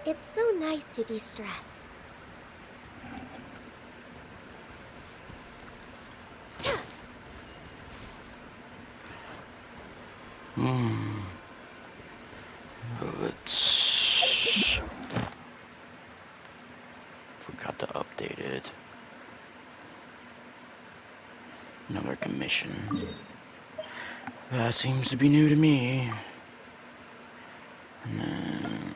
It's so nice to de-stress. Let's... Forgot to update it. Another commission. That seems to be new to me. And then...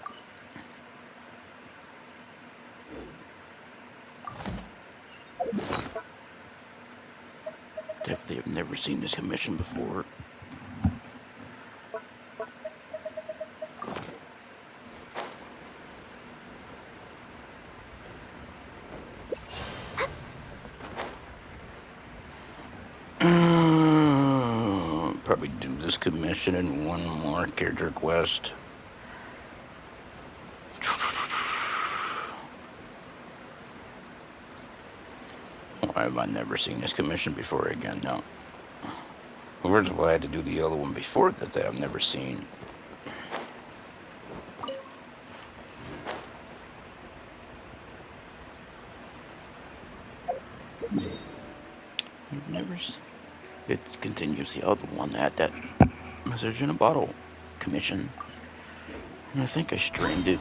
Definitely have never seen this commission before. Probably do this commission and one more character quest. Why have I never seen this commission before again? No. First of all, I had to do the other one before that I've never seen. I've never seen. It continues the other one that message in a bottle commission. And I think I streamed it.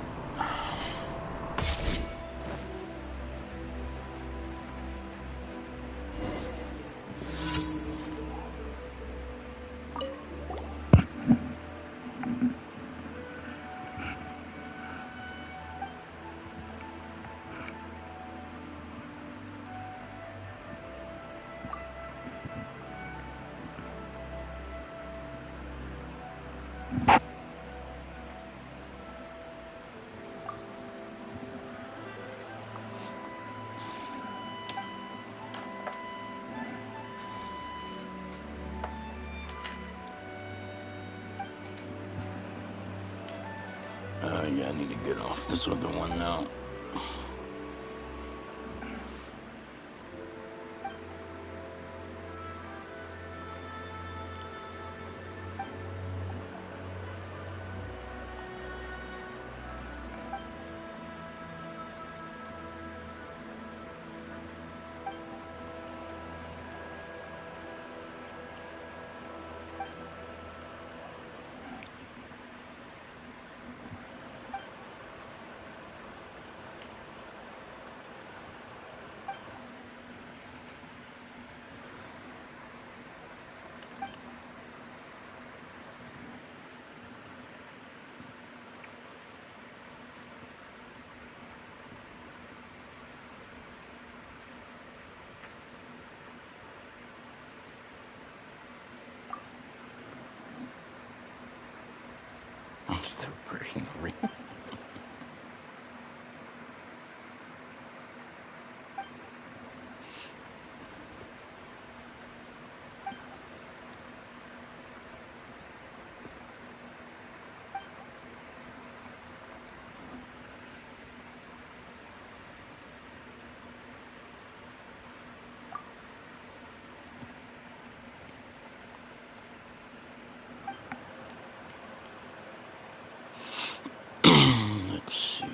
Yeah, I need to get off this other one now. I'm still pretty green. Let's see.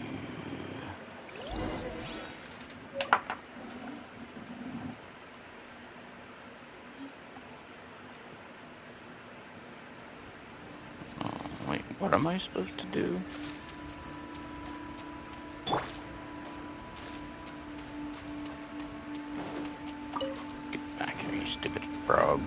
Oh, wait, what am I supposed to do? Get back here, you stupid frog.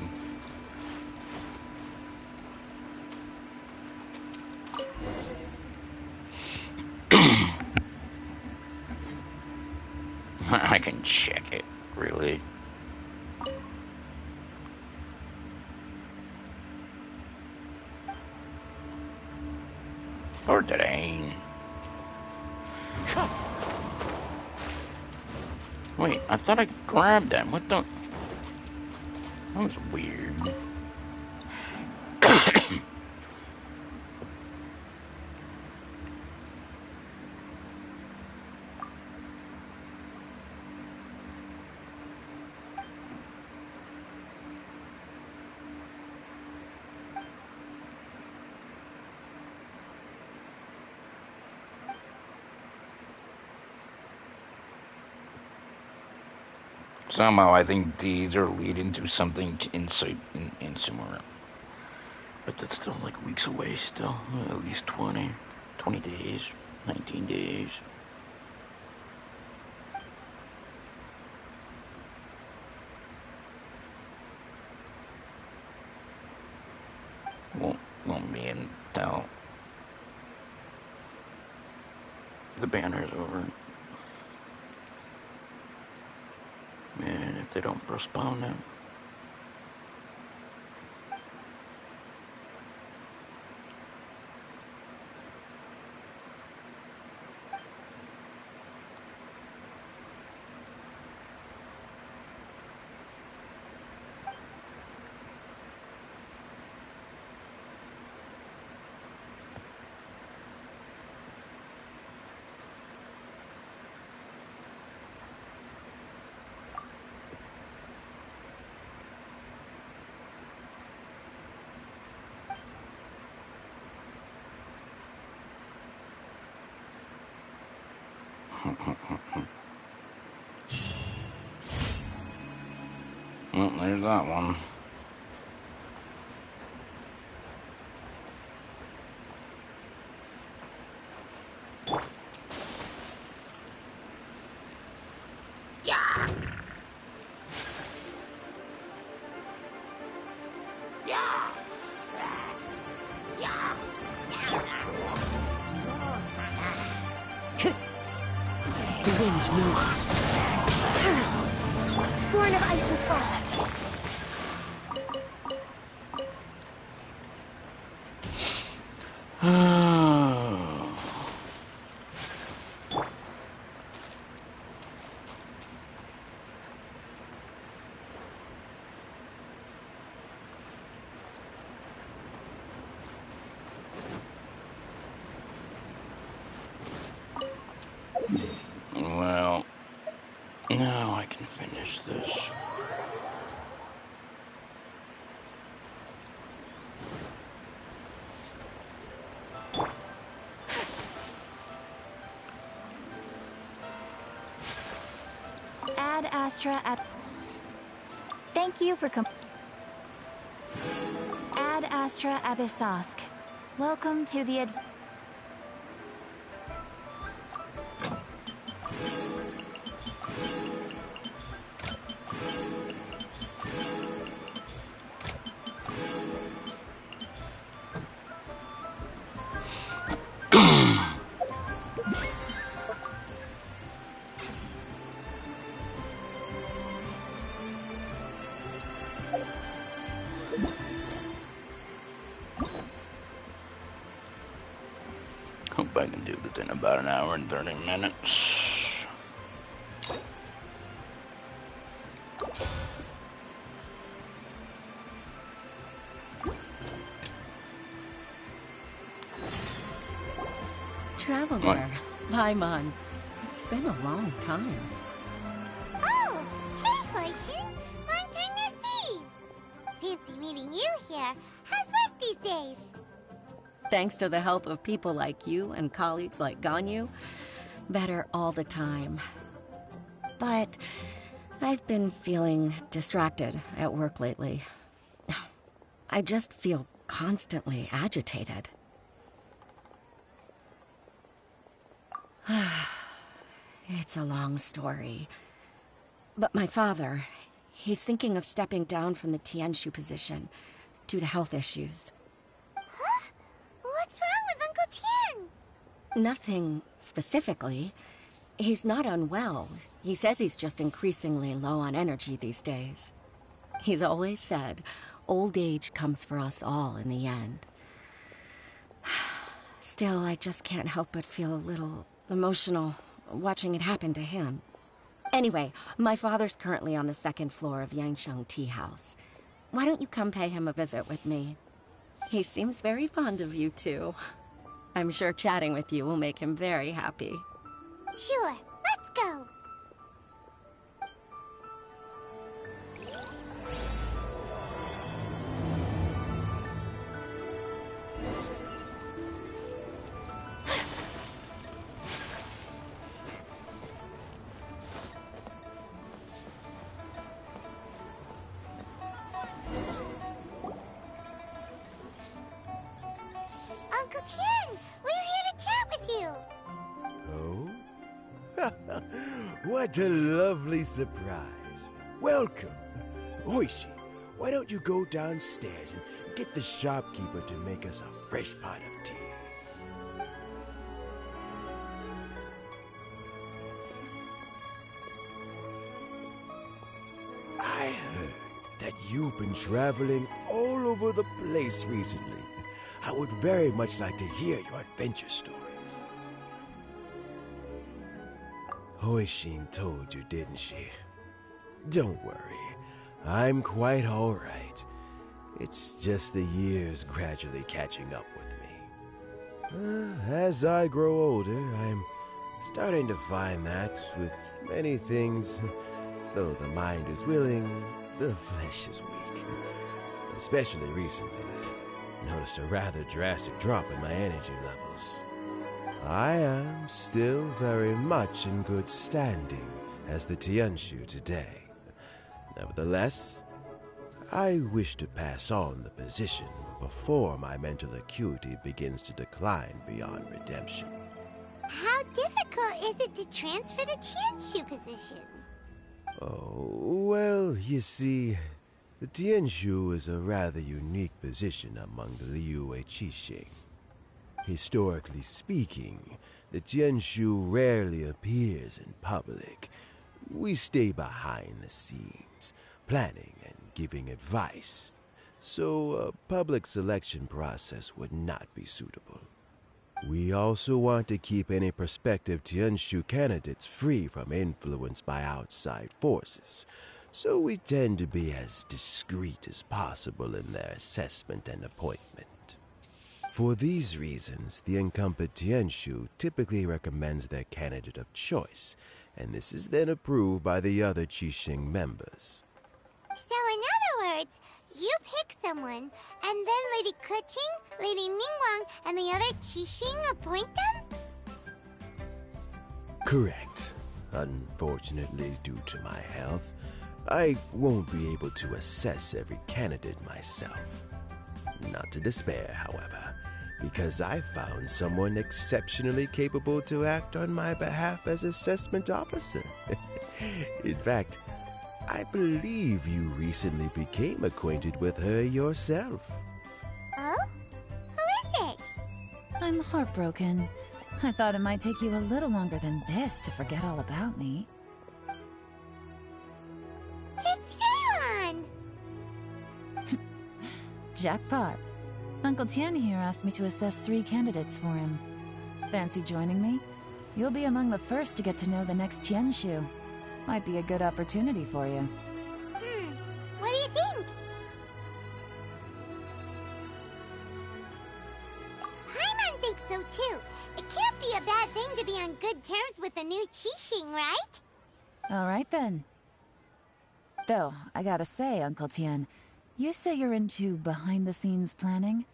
I can check it, really. Or did I? Wait, I thought I grabbed that. What the? That was weird. Somehow I think these are leading to something in somewhere. But that's still like weeks away still. At least 20 days, 19 days. Won't be until the banner's over. And if they don't postpone it. Well, there's that one. The wind knows. Born of ice and frost. Well, now I can finish this. Ad Astra at. Thank you for Ad Astra Abyssosk. Welcome to the Hope I can do this in about an hour and 30 minutes. Traveler, Paimon. It's been a long time. Oh, hey, Fortune. Long time no see. Fancy meeting you here. How's work these days? Thanks to the help of people like you and colleagues like Ganyu, better all the time. But I've been feeling distracted at work lately. I just feel constantly agitated. It's a long story. But my father, he's thinking of stepping down from the Tianshu position due to health issues. Huh? What's wrong with Uncle Tian? Nothing specifically. He's not unwell. He says he's just increasingly low on energy these days. He's always said, old age comes for us all in the end. Still, I just can't help but feel a little emotional watching it happen to him. Anyway, my father's currently on the second floor of Yangsheng Tea House. Why don't you come pay him a visit with me? He seems very fond of you, too. I'm sure chatting with you will make him very happy. Sure, let's go. What a lovely surprise. Welcome. Oishi, why don't you go downstairs and get the shopkeeper to make us a fresh pot of tea? I heard that you've been traveling all over the place recently. I would very much like to hear your adventure stories. Hoishin told you, didn't she? Don't worry, I'm quite all right. It's just the years gradually catching up with me. As I grow older, I'm starting to find that with many things, though the mind is willing, the flesh is weak. Especially recently, I've noticed a rather drastic drop in my energy levels. I am still very much in good standing as the Tianshu today. Nevertheless, I wish to pass on the position before my mental acuity begins to decline beyond redemption. How difficult is it to transfer the Tianshu position? Oh, well, you see, the Tianshu is a rather unique position among the Liyue Qixing. Historically speaking, the Tianshu rarely appears in public. We stay behind the scenes, planning and giving advice, so a public selection process would not be suitable. We also want to keep any prospective Tianshu candidates free from influence by outside forces, so we tend to be as discreet as possible in their assessment and appointment. For these reasons, the incumbent Tianshu typically recommends their candidate of choice, and this is then approved by the other Qixing members. So in other words, you pick someone, and then Lady Keqing, Lady Ningguang, and the other Qixing appoint them? Correct. Unfortunately, due to my health, I won't be able to assess every candidate myself. Not to despair, however, because I found someone exceptionally capable to act on my behalf as assessment officer. In fact, I believe you recently became acquainted with her yourself. Oh? Who is it? I'm heartbroken. I thought it might take you a little longer than this to forget all about me. It's Yelan! Jackpot. Uncle Tian here asked me to assess 3 candidates for him. Fancy joining me? You'll be among the first to get to know the next Tianshu. Might be a good opportunity for you. What do you think? Paimon thinks so too. It can't be a bad thing to be on good terms with a new Qixing, right? Alright then. Though, I gotta say, Uncle Tian, you say you're into behind-the-scenes planning?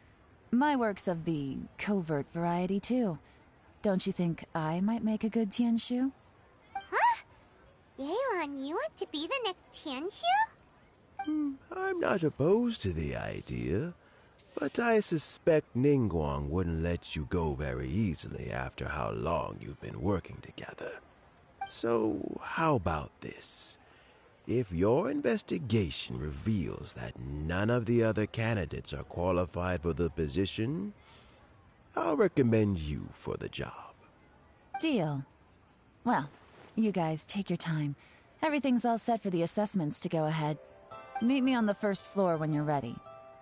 My work's of the covert variety too. Don't you think I might make a good Tianshu? Huh? Yelan, you want to be the next Tianshu? I'm not opposed to the idea, but I suspect Ningguang wouldn't let you go very easily after how long you've been working together. So, how about this? If your investigation reveals that none of the other candidates are qualified for the position, I'll recommend you for the job. Deal. Well, you guys take your time. Everything's all set for the assessments to go ahead. Meet me on the first floor when you're ready.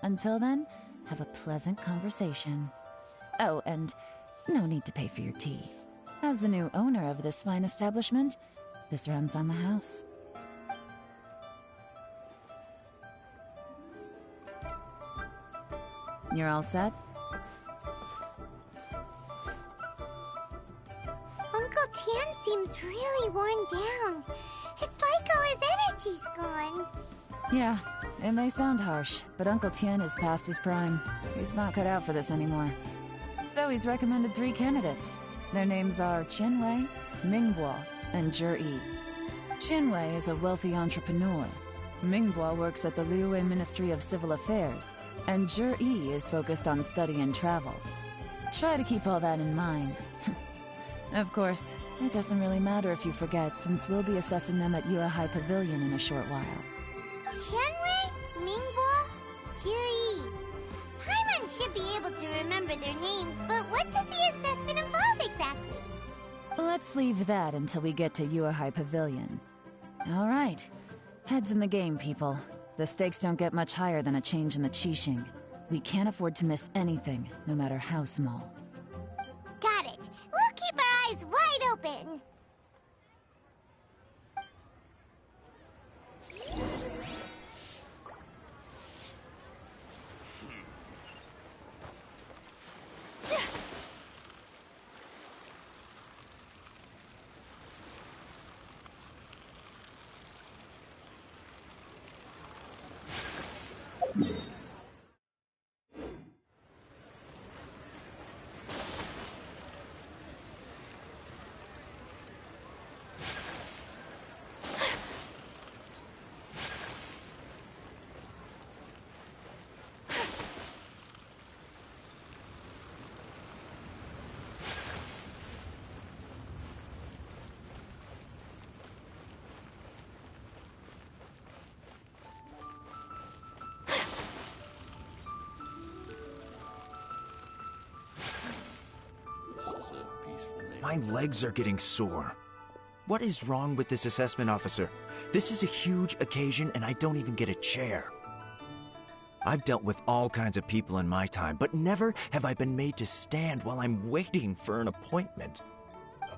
Until then, have a pleasant conversation. Oh, and no need to pay for your tea. As the new owner of this fine establishment, this runs on the house. You're all set? Uncle Tian seems really worn down. It's like all his energy's gone. Yeah, it may sound harsh, but Uncle Tian is past his prime. He's not cut out for this anymore. So he's recommended 3 candidates. Their names are Qinwei, Mingguo, and Zhi. Qinwei is a wealthy entrepreneur. Mingguo works at the Liyue Ministry of Civil Affairs, and Zhi is focused on study and travel. Try to keep all that in mind. Of course, It doesn't really matter if you forget, since we'll be assessing them at Yuehai Pavilion in a short while. Qianwei, Mingbo, Huey. Paimon should be able to remember their names, but what does the assessment involve exactly? Let's leave that until we get to Yuehai Pavilion. All right. Heads in the game, people. The stakes don't get much higher than a change in the Qixing. We can't afford to miss anything, no matter how small. Got it. We'll keep our eyes wide open. My legs are getting sore. What is wrong with this assessment officer? This is a huge occasion and I don't even get a chair. I've dealt with all kinds of people in my time, but never have I been made to stand while I'm waiting for an appointment.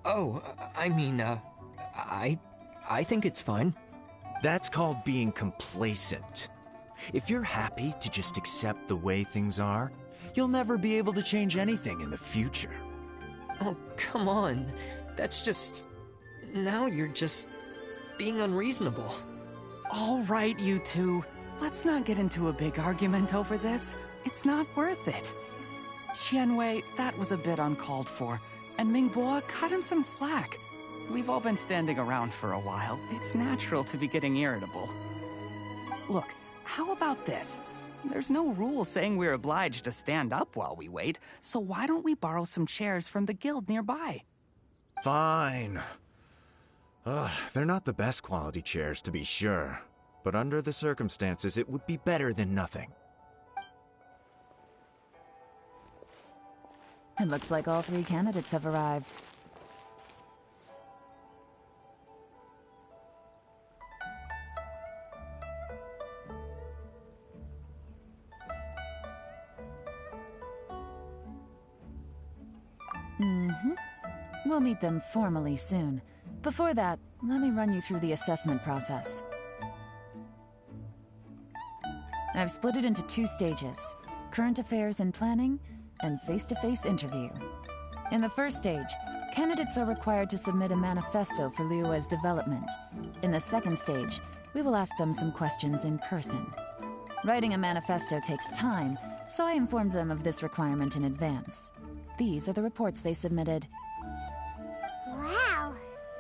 Oh, I think it's fine. That's called being complacent. If you're happy to just accept the way things are, you'll never be able to change anything in the future. Oh, come on. That's just... Now you're just being unreasonable. All right, you two. Let's not get into a big argument over this. It's not worth it. Qianwei, that was a bit uncalled for. And Mingbo, cut him some slack. We've all been standing around for a while. It's natural to be getting irritable. Look, how about this? There's no rule saying we're obliged to stand up while we wait, so why don't we borrow some chairs from the guild nearby? Fine. They're not the best quality chairs, to be sure. But under the circumstances, it would be better than nothing. It looks like all 3 candidates have arrived. We'll meet them formally soon. Before that, let me run you through the assessment process. I've split it into 2 stages: current affairs and planning, and face-to-face interview. In the first stage, candidates are required to submit a manifesto for Liyue's development. In the second stage, we will ask them some questions in person. Writing a manifesto takes time, so I informed them of this requirement in advance. These are the reports they submitted. Wow.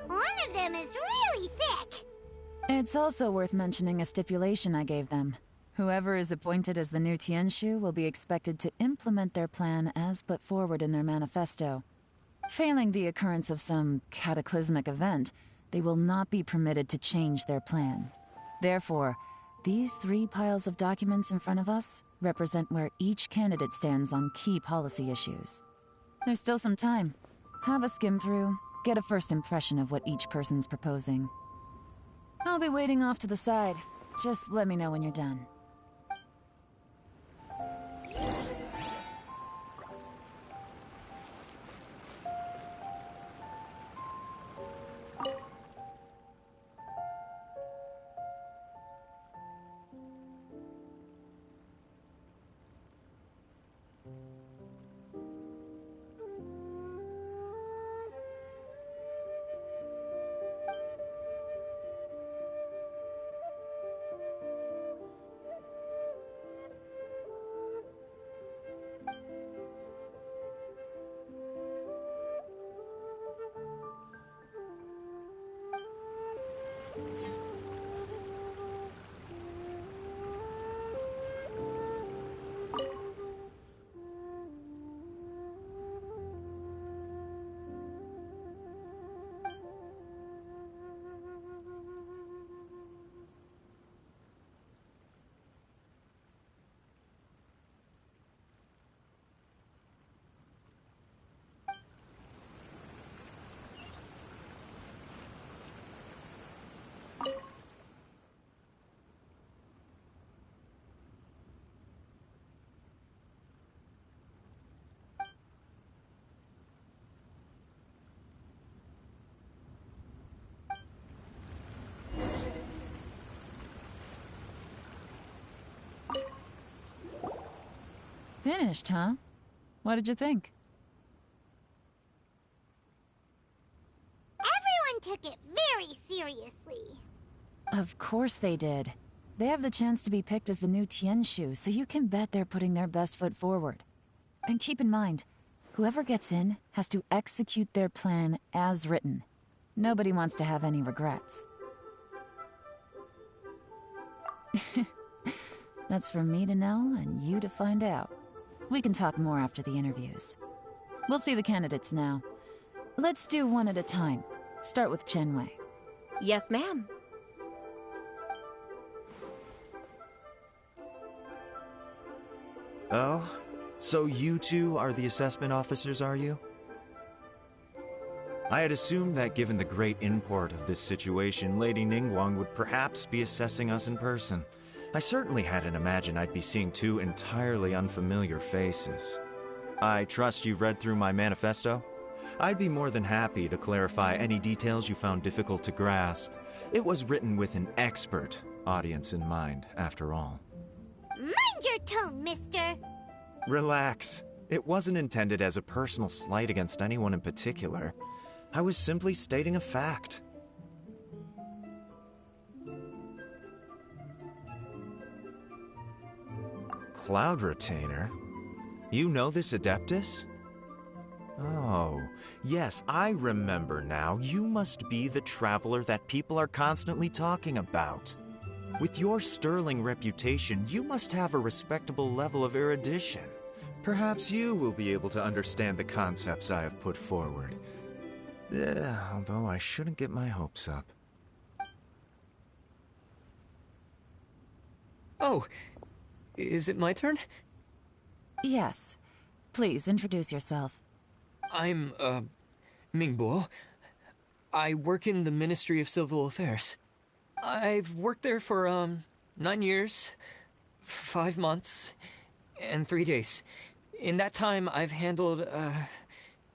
One of them is really thick. It's also worth mentioning a stipulation I gave them. Whoever is appointed as the new Tianshu will be expected to implement their plan as put forward in their manifesto. Failing the occurrence of some cataclysmic event, they will not be permitted to change their plan. Therefore, these 3 piles of documents in front of us represent where each candidate stands on key policy issues. There's still some time. Have a skim through, get a first impression of what each person's proposing. I'll be waiting off to the side. Just let me know when you're done. Finished, huh? What did you think? Everyone took it very seriously. Of course they did. They have the chance to be picked as the new Tianshu, so you can bet they're putting their best foot forward. And keep in mind, whoever gets in has to execute their plan as written. Nobody wants to have any regrets. That's for me to know and you to find out. We can talk more after the interviews. We'll see the candidates now. Let's do one at a time. Start with Chenwei. Yes, ma'am. Oh? So you two are the assessment officers, are you? I had assumed that given the great import of this situation, Lady Ningguang would perhaps be assessing us in person. I certainly hadn't imagined I'd be seeing two entirely unfamiliar faces. I trust you've read through my manifesto? I'd be more than happy to clarify any details you found difficult to grasp. It was written with an expert audience in mind, after all. Mind your tone, mister. Relax. It wasn't intended as a personal slight against anyone in particular. I was simply stating a fact. Cloud Retainer? You know this Adeptus? Oh, yes, I remember now. You must be the traveler that people are constantly talking about. With your sterling reputation, you must have a respectable level of erudition. Perhaps you will be able to understand the concepts I have put forward. Although I shouldn't get my hopes up. Oh, is it my turn? Yes. Please, introduce yourself. I'm, Mingbo. I work in the Ministry of Civil Affairs. I've worked there for, 9 years, 5 months, and 3 days. In that time, I've handled,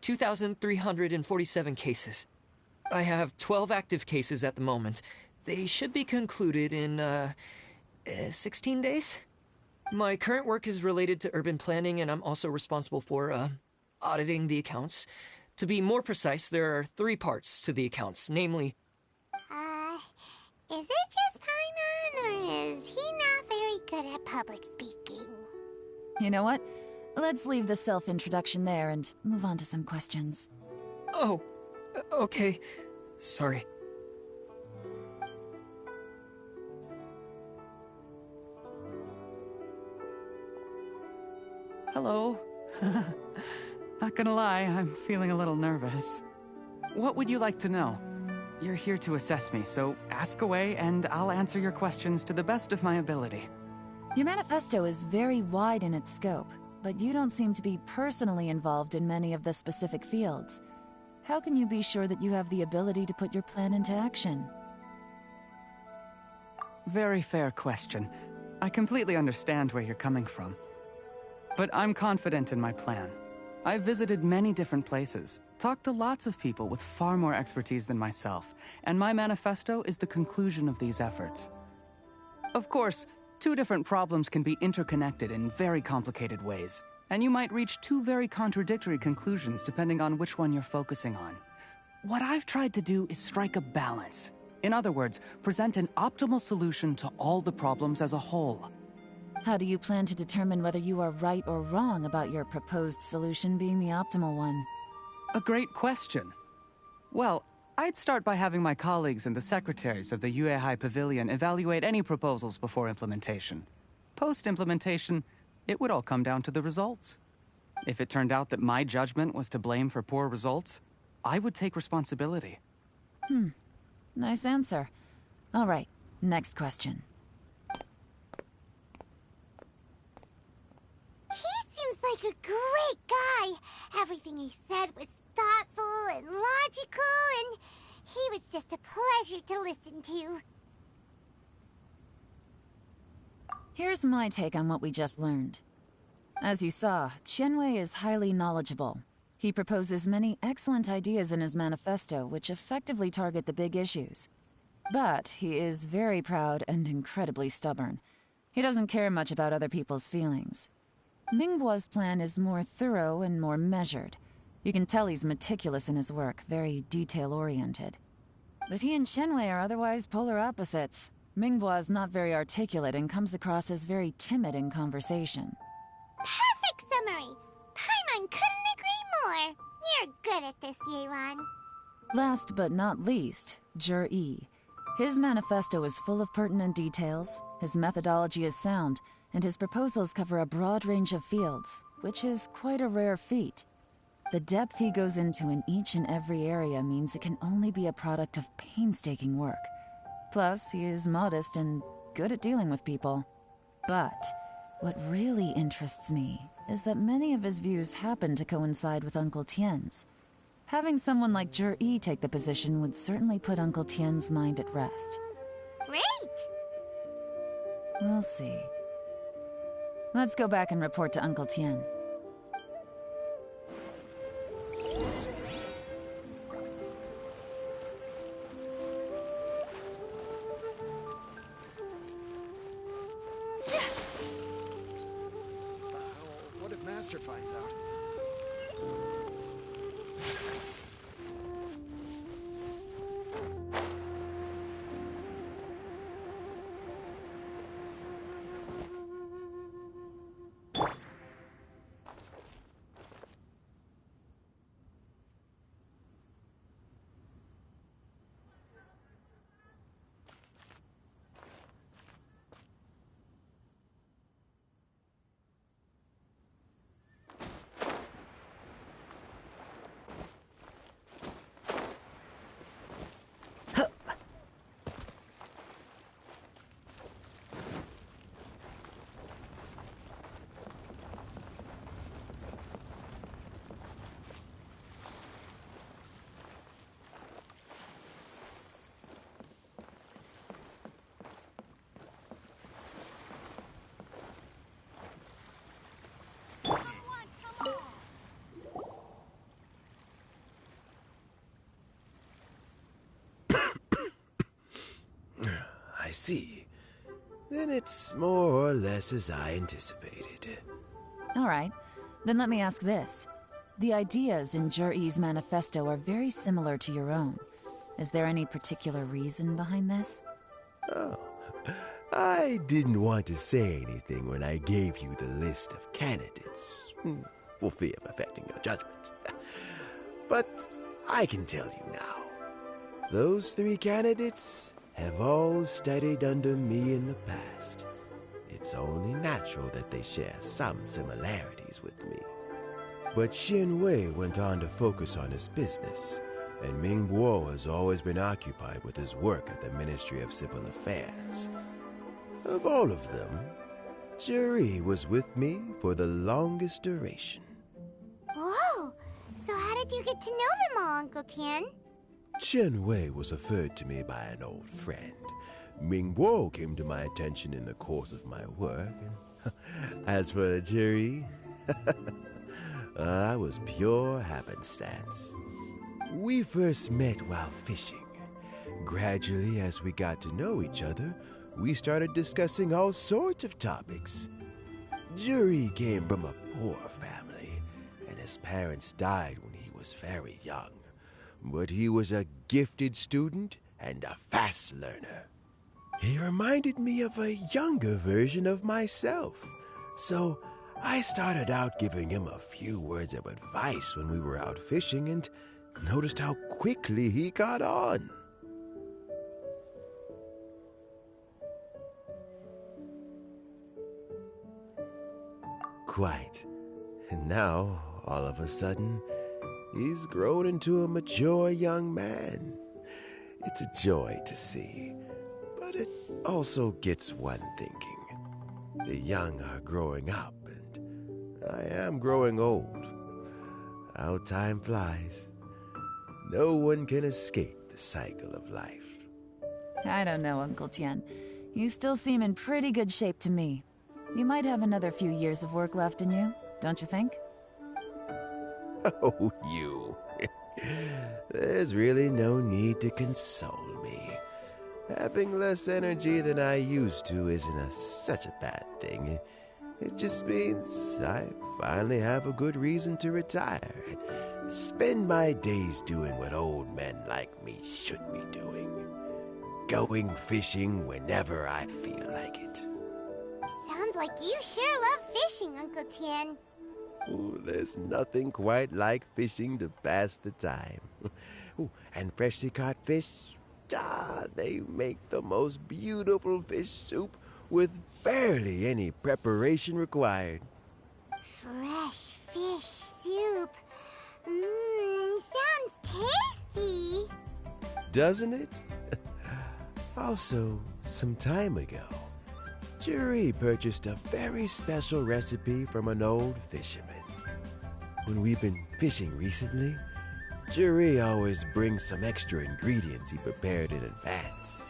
2,347 cases. I have 12 active cases at the moment. They should be concluded in, 16 days? My current work is related to urban planning, and I'm also responsible for, auditing the accounts. To be more precise, there are 3 parts to the accounts, namely... Is it just Paimon, or is he not very good at public speaking? You know what? Let's leave the self-introduction there and move on to some questions. Oh, okay. Sorry. Hello. Not gonna lie, I'm feeling a little nervous. What would you like to know? You're here to assess me, so ask away and I'll answer your questions to the best of my ability. Your manifesto is very wide in its scope, but you don't seem to be personally involved in many of the specific fields. How can you be sure that you have the ability to put your plan into action? Very fair question. I completely understand where you're coming from. But I'm confident in my plan. I've visited many different places, talked to lots of people with far more expertise than myself, and my manifesto is the conclusion of these efforts. Of course, 2 different problems can be interconnected in very complicated ways, and you might reach 2 very contradictory conclusions depending on which one you're focusing on. What I've tried to do is strike a balance. In other words, present an optimal solution to all the problems as a whole. How do you plan to determine whether you are right or wrong about your proposed solution being the optimal one? A great question. Well, I'd start by having my colleagues and the secretaries of the Yuehai Pavilion evaluate any proposals before implementation. Post-implementation, it would all come down to the results. If it turned out that my judgment was to blame for poor results, I would take responsibility. Nice answer. All right, next question. He seems like a great guy. Everything he said was thoughtful and logical, and he was just a pleasure to listen to. Here's my take on what we just learned. As you saw, Chenwei is highly knowledgeable. He proposes many excellent ideas in his manifesto which effectively target the big issues. But he is very proud and incredibly stubborn. He doesn't care much about other people's feelings. Mingguo's plan is more thorough and more measured. You can tell he's meticulous in his work, very detail-oriented. But he and Shenwei are otherwise polar opposites. Mingguo is not very articulate and comes across as very timid in conversation. Perfect summary! Paimon couldn't agree more! You're good at this, Yuan. Last but not least, Jur-E. His manifesto is full of pertinent details, his methodology is sound, and his proposals cover a broad range of fields, which is quite a rare feat. The depth he goes into in each and every area means it can only be a product of painstaking work. Plus, he is modest and good at dealing with people. But what really interests me is that many of his views happen to coincide with Uncle Tien's. Having someone like Jur-E take the position would certainly put Uncle Tien's mind at rest. Great! We'll see. Let's go back and report to Uncle Tien. What if Master finds out? I see. Then it's more or less as I anticipated. All right, then let me ask this. The ideas in Jur-E's manifesto are very similar to your own. Is there any particular reason behind this? Oh, I didn't want to say anything when I gave you the list of candidates, for fear of affecting your judgment. But I can tell you now. Those 3 candidates have all studied under me in the past. It's only natural that they share some similarities with me. But Xin Wei went on to focus on his business, and Ming Guo has always been occupied with his work at the Ministry of Civil Affairs. Of all of them, Juri was with me for the longest duration. Whoa! So how did you get to know them all, Uncle Tien? Chen Wei was referred to me by an old friend. Ming Guo came to my attention in the course of my work. As for Juri, I was pure happenstance. We first met while fishing. Gradually, as we got to know each other, we started discussing all sorts of topics. Juri came from a poor family, and his parents died when he was very young. But he was a gifted student and a fast learner. He reminded me of a younger version of myself, so I started out giving him a few words of advice when we were out fishing and noticed how quickly he got on. Quite. And now, all of a sudden, he's grown into a mature young man. It's a joy to see, but it also gets one thinking. The young are growing up, and I am growing old. How time flies. No one can escape the cycle of life. I don't know, Uncle Tien. You still seem in pretty good shape to me. You might have another few years of work left in you, don't you think? Oh, you. There's really no need to console me. Having less energy than I used to isn't such a bad thing. It just means I finally have a good reason to retire and spend my days doing what old men like me should be doing. Going fishing whenever I feel like it. Sounds like you sure love fishing, Uncle Tien. Ooh, there's nothing quite like fishing to pass the time. Ooh, and freshly caught fish, they make the most beautiful fish soup with barely any preparation required. Fresh fish soup. Sounds tasty. Doesn't it? Also, some time ago, Juri purchased a very special recipe from an old fisherman. When we've been fishing recently, Juri always brings some extra ingredients he prepared in advance.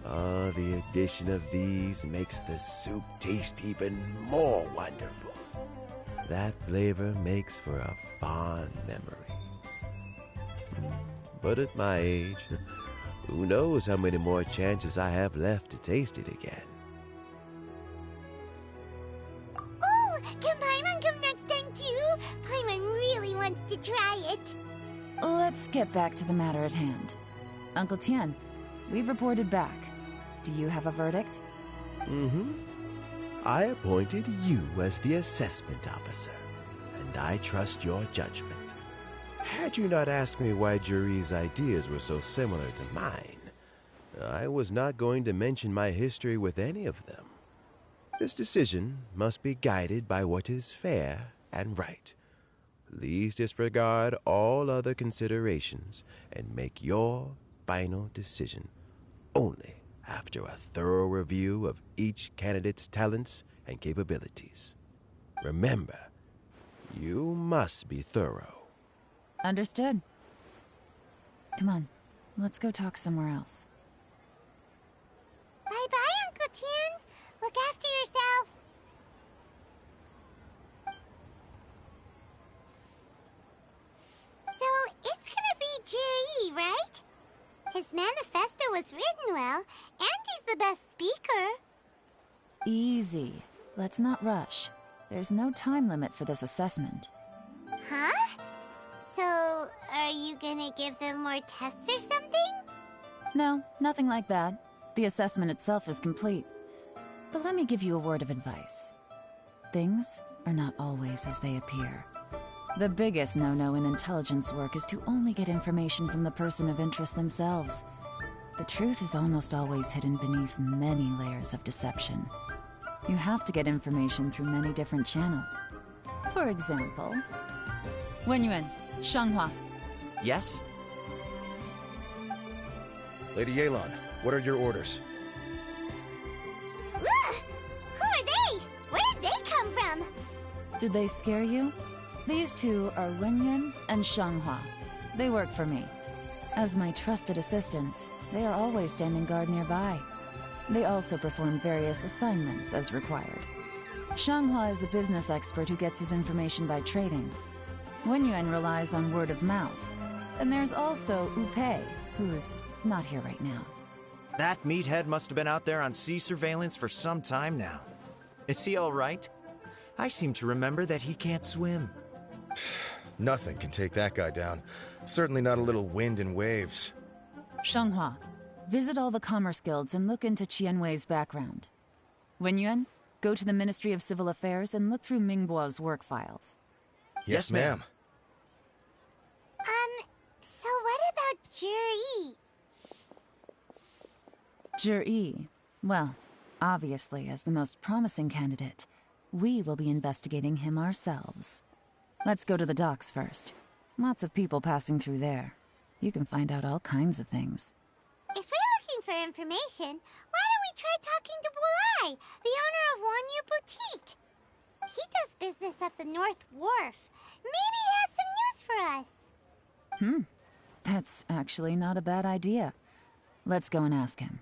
Oh, the addition of these makes the soup taste even more wonderful. That flavor makes for a fond memory. But at my age, who knows how many more chances I have left to taste it again. Oh, can Paimon come next time too? Paimon really wants to try it. Let's get back to the matter at hand. Uncle Tien, we've reported back. Do you have a verdict? I appointed you as the assessment officer, and I trust your judgment. Had you not asked me why Juri's ideas were so similar to mine, I was not going to mention my history with any of them. This decision must be guided by what is fair and right. Please disregard all other considerations and make your final decision only after a thorough review of each candidate's talents and capabilities. Remember, you must be thorough. Understood. Come on, let's go talk somewhere else. Bye-bye, Uncle Tien. Look after yourself. So, it's gonna be Jiri, right? His manifesto was written well, and he's the best speaker. Easy. Let's not rush. There's no time limit for this assessment. Huh? So, are you gonna give them more tests or something? No, nothing like that. The assessment itself is complete. But let me give you a word of advice. Things are not always as they appear. The biggest no-no in intelligence work is to only get information from the person of interest themselves. The truth is almost always hidden beneath many layers of deception. You have to get information through many different channels. For example, Wenyuan, Shanghua. Yes? Lady Yelan, what are your orders? Ugh! Who are they? Where did they come from? Did they scare you? These two are Wenyuan and Shanghua. They work for me. As my trusted assistants, they are always standing guard nearby. They also perform various assignments as required. Shanghua is a business expert who gets his information by trading. Wenyuan relies on word of mouth. And there's also Upei, who's not here right now. That meathead must have been out there on sea surveillance for some time now. Is he all right? I seem to remember that he can't swim. Nothing can take that guy down. Certainly not a little wind and waves. Shanghua, visit all the commerce guilds and look into Qianwei's background. Wenyuan, go to the Ministry of Civil Affairs and look through Mingbo's work files. Yes, ma'am. So what about Juri? Juri, well, obviously as the most promising candidate, we will be investigating him ourselves. Let's go to the docks first. Lots of people passing through there. You can find out all kinds of things. If we're looking for information, why don't we try talking to Bulai, the owner of Wanyu Boutique? He does business at the North Wharf. Maybe he has some news for us. That's actually not a bad idea. Let's go and ask him.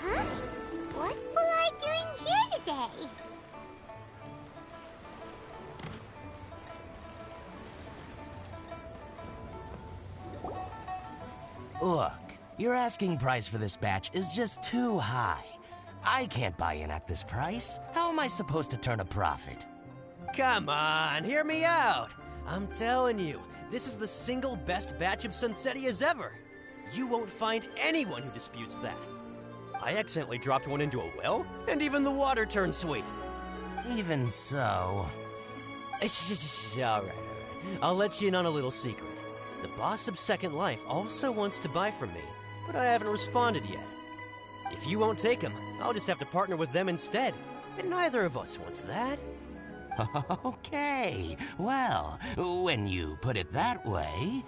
Huh? What okay. Look, your asking price for this batch is just too high. I can't buy in at this price. How am I supposed to turn a profit? Come on, hear me out. I'm telling you, this is the single best batch of Sunsetias ever. You won't find anyone who disputes that. I accidentally dropped one into a well, and even the water turned sweet. Even so... All right. I'll let you in on a little secret. The boss of Second Life also wants to buy from me, but I haven't responded yet. If you won't take him, I'll just have to partner with them instead, and neither of us wants that. Okay, well, when you put it that way,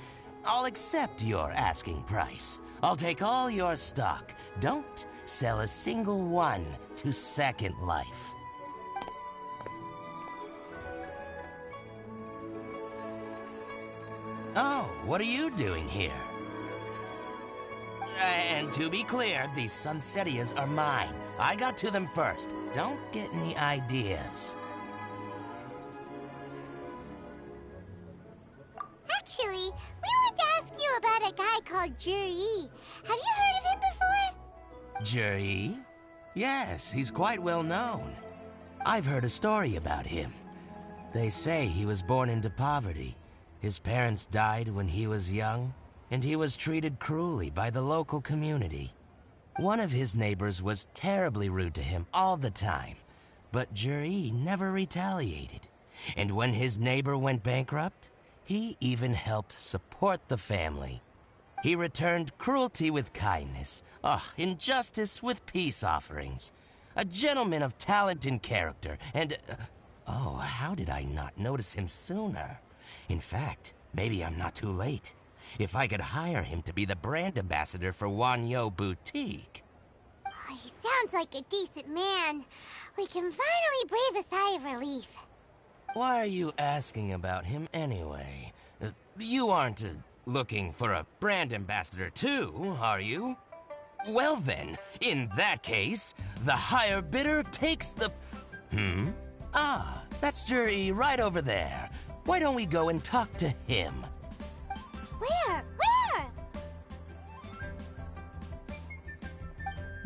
I'll accept your asking price. I'll take all your stock. Don't sell a single one to Second Life. Oh, what are you doing here? And to be clear, these Sunsetias are mine. I got to them first. Don't get any ideas. Actually, we want to ask you about a guy called Juri. Have you heard of him before? Juri? Yes, he's quite well known. I've heard a story about him. They say he was born into poverty. His parents died when he was young, and he was treated cruelly by the local community. One of his neighbors was terribly rude to him all the time, but Juri never retaliated. And when his neighbor went bankrupt, he even helped support the family. He returned cruelty with kindness, injustice with peace offerings. A gentleman of talent and character, and... how did I not notice him sooner? In fact, maybe I'm not too late. If I could hire him to be the brand ambassador for Wanyo Boutique. Oh, he sounds like a decent man. We can finally breathe a sigh of relief. Why are you asking about him anyway? You aren't looking for a brand ambassador too, are you? Well then, in that case, the higher bidder takes the... that's Juri right over there. Why don't we go and talk to him? Where?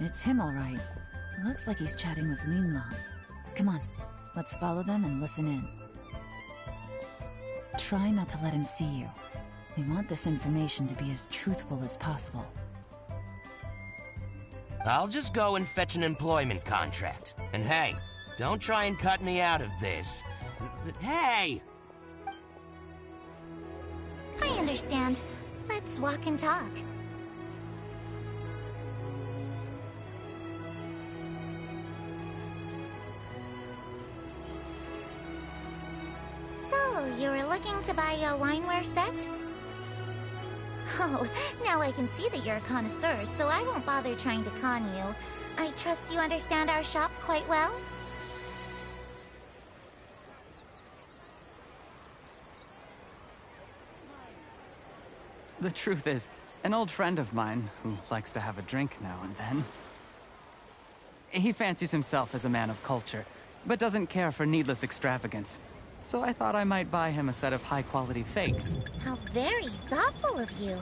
It's him, all right. Looks like he's chatting with Lin Long. Come on, let's follow them and listen in. Try not to let him see you. We want this information to be as truthful as possible. I'll just go and fetch an employment contract. And hey, don't try and cut me out of this. Hey! I understand. Let's walk and talk. So, you were looking to buy a wineware set? Oh, now I can see that you're a connoisseur, so I won't bother trying to con you. I trust you understand our shop quite well? The truth is, an old friend of mine, who likes to have a drink now and then... He fancies himself as a man of culture, but doesn't care for needless extravagance. So I thought I might buy him a set of high-quality fakes. How very thoughtful of you.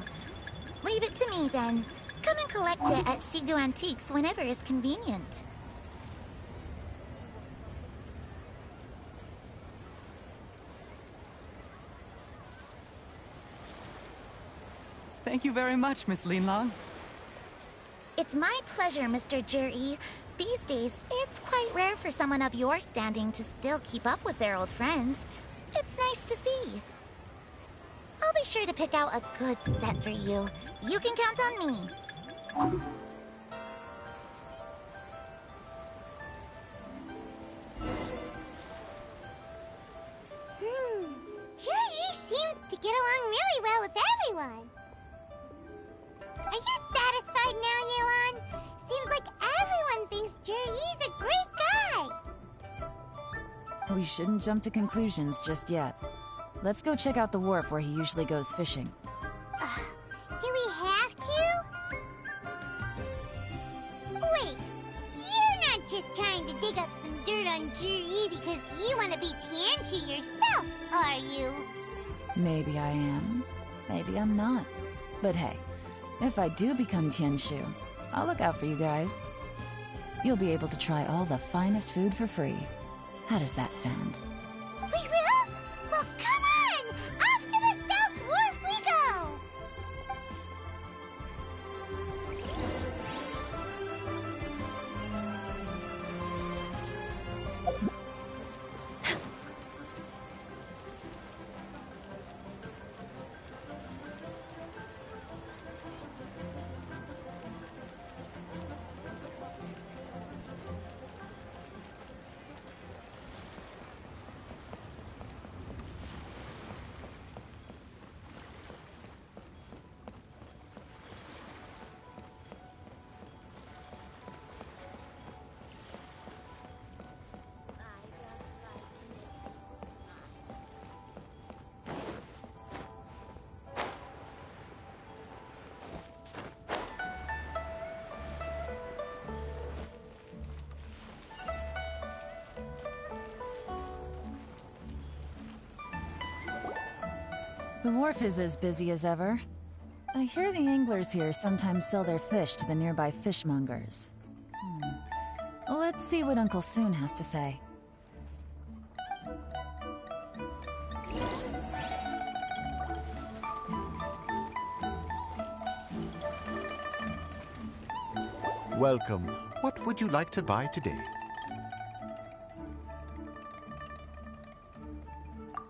Leave it to me, then. Come and collect it at Shigu Antiques whenever is convenient. Thank you very much, Miss Lin Long. It's my pleasure, Mr. Juri. These days, it's quite rare for someone of your standing to still keep up with their old friends. It's nice to see. I'll be sure to pick out a good set for you. You can count on me. Juri seems to get along really well with everyone. Are you satisfied now, Yelan? Seems like everyone thinks Juri's a great guy. We shouldn't jump to conclusions just yet. Let's go check out the wharf where he usually goes fishing. Do we have to? Wait, you're not just trying to dig up some dirt on Juri because you want to be Tianshu yourself, are you? Maybe I am. Maybe I'm not. But hey, if I do become Tianshu, I'll look out for you guys. You'll be able to try all the finest food for free. How does that sound? We will? Well, come on! Off to the South Wharf we go! The wharf is as busy as ever. I hear the anglers here sometimes sell their fish to the nearby fishmongers. Let's see what Uncle Soon has to say. Welcome. What would you like to buy today?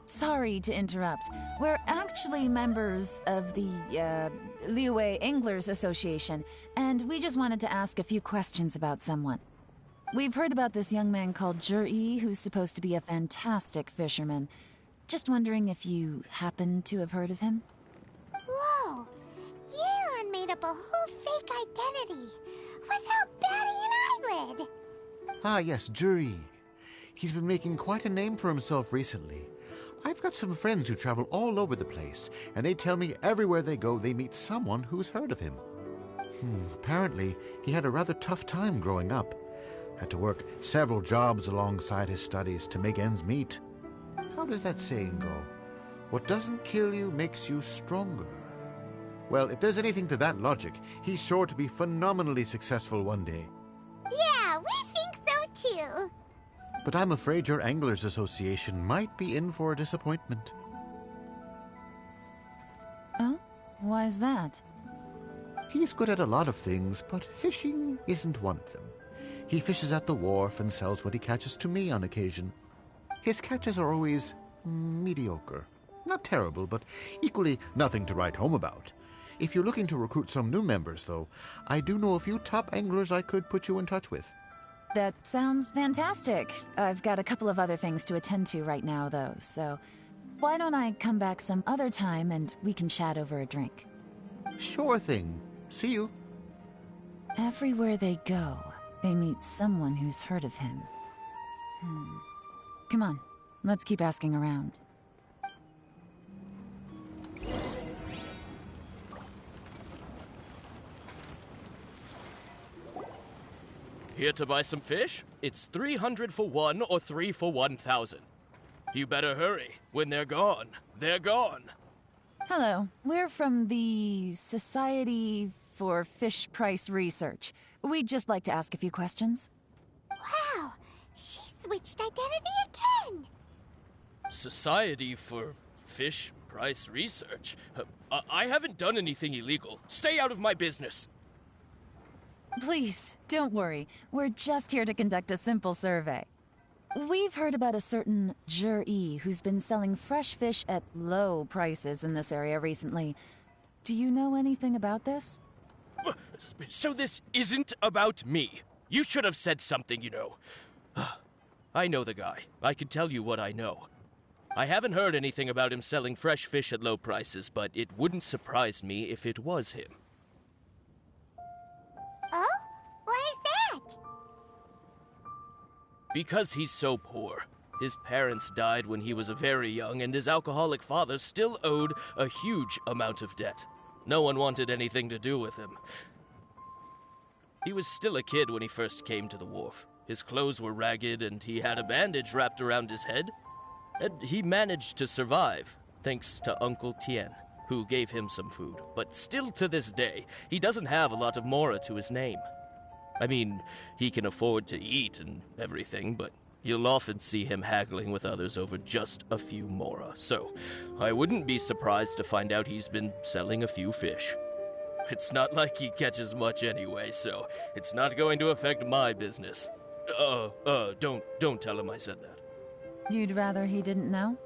Sorry to interrupt. We're actually members of the, Liyue Anglers Association, and we just wanted to ask a few questions about someone. We've heard about this young man called Juri, who's supposed to be a fantastic fisherman. Just wondering if you happen to have heard of him? Whoa! Yeon made up a whole fake identity without batting an eyelid! Ah, yes, Juri. He's been making quite a name for himself recently. I've got some friends who travel all over the place, and they tell me everywhere they go they meet someone who's heard of him. Apparently, he had a rather tough time growing up. Had to work several jobs alongside his studies to make ends meet. How does that saying go? What doesn't kill you makes you stronger. Well, if there's anything to that logic, he's sure to be phenomenally successful one day. Yeah, we think so too. But I'm afraid your Anglers Association might be in for a disappointment. Oh? Why is that? He's good at a lot of things, but fishing isn't one of them. He fishes at the wharf and sells what he catches to me on occasion. His catches are always mediocre. Not terrible, but equally nothing to write home about. If you're looking to recruit some new members, though, I do know a few top anglers I could put you in touch with. That sounds fantastic. I've got a couple of other things to attend to right now, though, so why don't I come back some other time and we can chat over a drink? Sure thing. See you. Everywhere they go, they meet someone who's heard of him. Come on, let's keep asking around. Here to buy some fish? It's 300 for one or 3 for 1,000. You better hurry. When they're gone, they're gone. Hello, we're from the Society for Fish Price Research. We'd just like to ask a few questions. Wow, she switched identity again! Society for Fish Price Research? I haven't done anything illegal. Stay out of my business. Please, don't worry. We're just here to conduct a simple survey. We've heard about a certain Juri who's been selling fresh fish at low prices in this area recently. Do you know anything about this? So this isn't about me. You should have said something, you know. I know the guy. I can tell you what I know. I haven't heard anything about him selling fresh fish at low prices, but it wouldn't surprise me if it was him. Oh? Why is that? Because he's so poor. His parents died when he was very young, and his alcoholic father still owed a huge amount of debt. No one wanted anything to do with him. He was still a kid when he first came to the wharf. His clothes were ragged and he had a bandage wrapped around his head. And he managed to survive, thanks to Uncle Tien, who gave him some food. But still to this day, he doesn't have a lot of mora to his name. I mean, he can afford to eat and everything, but you'll often see him haggling with others over just a few mora. So, I wouldn't be surprised to find out he's been selling a few fish. It's not like he catches much anyway, so it's not going to affect my business. Don't tell him I said that. You'd rather he didn't know?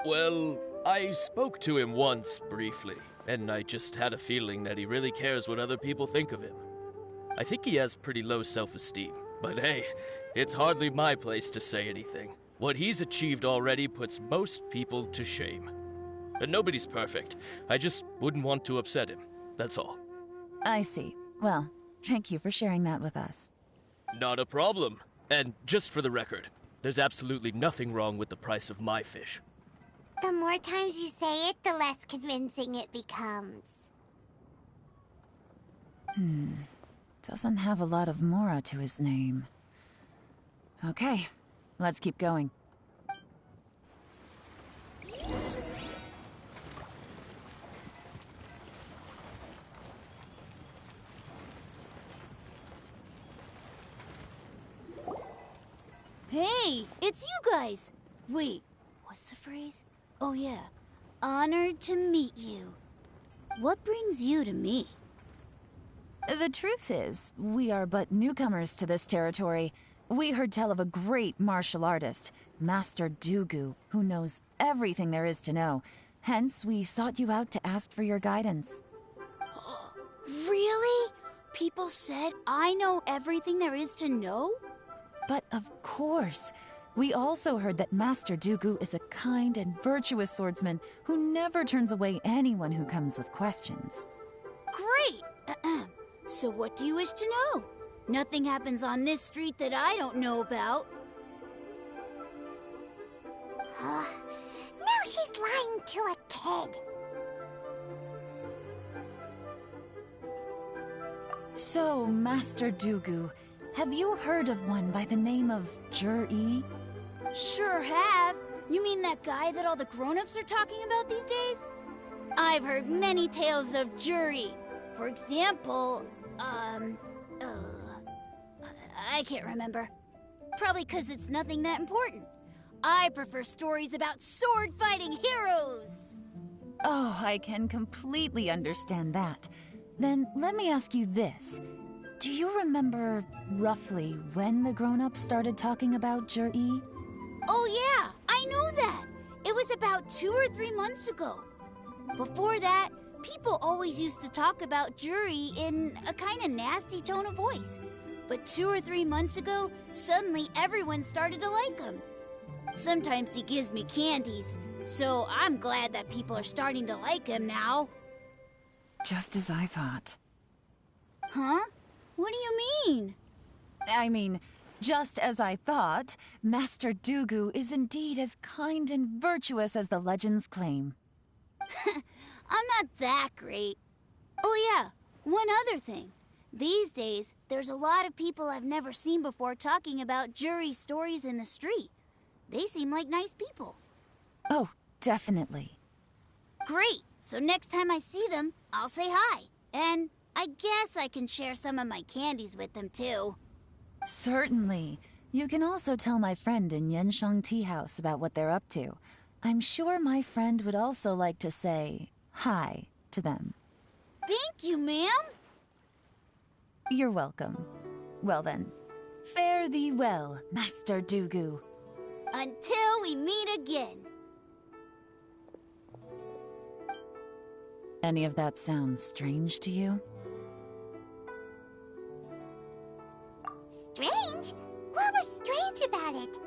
Well, I spoke to him once, briefly, and I just had a feeling that he really cares what other people think of him. I think he has pretty low self-esteem, but hey, it's hardly my place to say anything. What he's achieved already puts most people to shame. And nobody's perfect. I just wouldn't want to upset him, that's all. I see. Well, thank you for sharing that with us. Not a problem. And just for the record, there's absolutely nothing wrong with the price of my fish. The more times you say it, the less convincing it becomes. Doesn't have a lot of mora to his name. Okay, let's keep going. Hey, it's you guys! Wait, what's the phrase? Oh yeah, honored to meet you. What brings you to me? The truth is, we are but newcomers to this territory. We heard tell of a great martial artist, Master Dugu, who knows everything there is to know. Hence, we sought you out to ask for your guidance. Really? People said I know everything there is to know? But of course. We also heard that Master Dugu is a kind and virtuous swordsman who never turns away anyone who comes with questions. Great! So what do you wish to know? Nothing happens on this street that I don't know about. Now she's lying to a kid. So, Master Dugu, have you heard of one by the name of Jur-E? Sure have. You mean that guy that all the grown-ups are talking about these days? I've heard many tales of Juri. For example, I can't remember. Probably 'cause it's nothing that important. I prefer stories about sword-fighting heroes. Oh, I can completely understand that. Then let me ask you this. Do you remember roughly when the grown-ups started talking about Jur-E? Oh yeah, I know that. It was about 2 or 3 months ago. Before that, people always used to talk about Juri in a kind of nasty tone of voice. But 2 or 3 months ago, suddenly everyone started to like him. Sometimes he gives me candies, so I'm glad that people are starting to like him now. Just as I thought. Huh? What do you mean? I mean, just as I thought, Master Dugu is indeed as kind and virtuous as the legends claim. I'm not that great. Oh yeah, one other thing. These days, there's a lot of people I've never seen before talking about Juri stories in the street. They seem like nice people. Oh, definitely. Great! So next time I see them, I'll say hi. And I guess I can share some of my candies with them too. Certainly. You can also tell my friend in Genshin Tea House about what they're up to. I'm sure my friend would also like to say hi to them. Thank you, ma'am. You're welcome. Well then, fare thee well, Master Dugu. Until we meet again. Any of that sound strange to you? Strange? What was strange about it?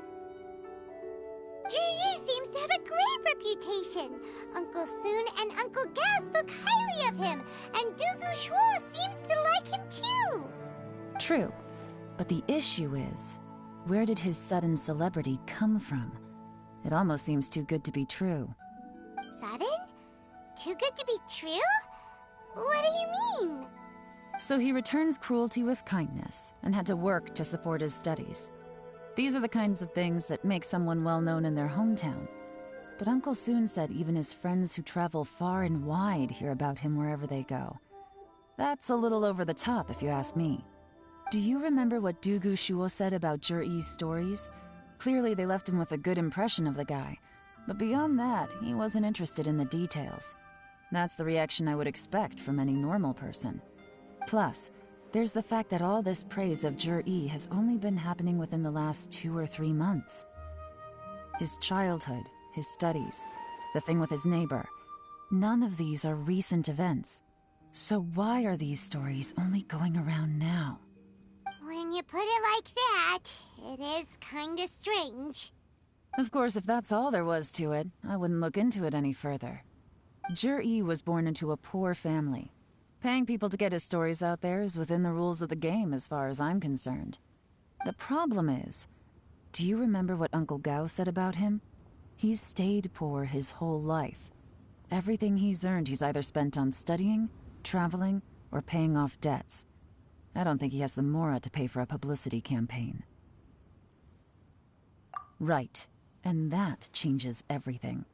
Juri seems to have a great reputation. Uncle Soon and Uncle Gao spoke highly of him, and Dugu Shuo seems to like him too. True, but the issue is, where did his sudden celebrity come from? It almost seems too good to be true. Sudden? Too good to be true? What do you mean? So he returns cruelty with kindness and had to work to support his studies. These are the kinds of things that make someone well known in their hometown. But Uncle soon said even his friends who travel far and wide hear about him wherever they go. That's a little over the top, if you ask me. Do you remember what Dugu Shuo said about Jur-E's stories? Clearly they left him with a good impression of the guy. But beyond that, he wasn't interested in the details. That's the reaction I would expect from any normal person. Plus, there's the fact that all this praise of Jur-E has only been happening within the last 2 or 3 months. His childhood, his studies, the thing with his neighbor, none of these are recent events. So why are these stories only going around now? When you put it like that, it is kinda strange. Of course, if that's all there was to it, I wouldn't look into it any further. Jur-E was born into a poor family. Paying people to get his stories out there is within the rules of the game as far as I'm concerned. The problem is, do you remember what Uncle Gao said about him? He's stayed poor his whole life. Everything he's earned he's either spent on studying, traveling, or paying off debts. I don't think he has the mora to pay for a publicity campaign. Right, and that changes everything.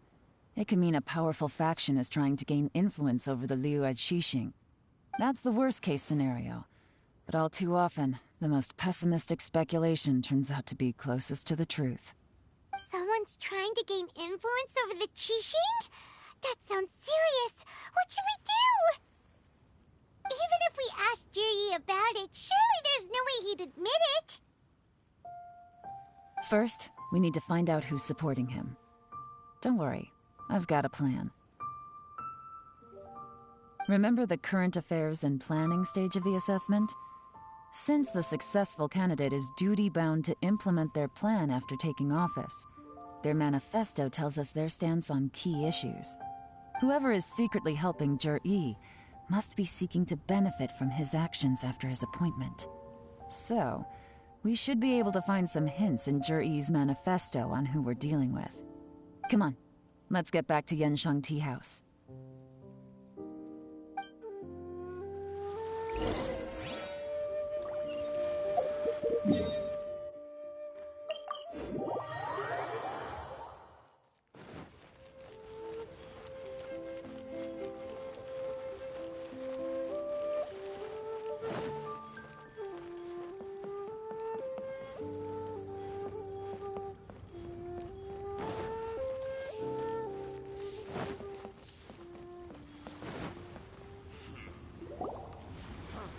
It can mean a powerful faction is trying to gain influence over the Liu at Xixing. That's the worst-case scenario. But all too often, the most pessimistic speculation turns out to be closest to the truth. Someone's trying to gain influence over the Qixing? That sounds serious. What should we do? Even if we asked Juri about it, surely there's no way he'd admit it. First, we need to find out who's supporting him. Don't worry, I've got a plan. Remember the current affairs and planning stage of the assessment? Since the successful candidate is duty-bound to implement their plan after taking office, their manifesto tells us their stance on key issues. Whoever is secretly helping Jur-E must be seeking to benefit from his actions after his appointment. So, we should be able to find some hints in Jur-E's manifesto on who we're dealing with. Come on, let's get back to Yenshang Tea House.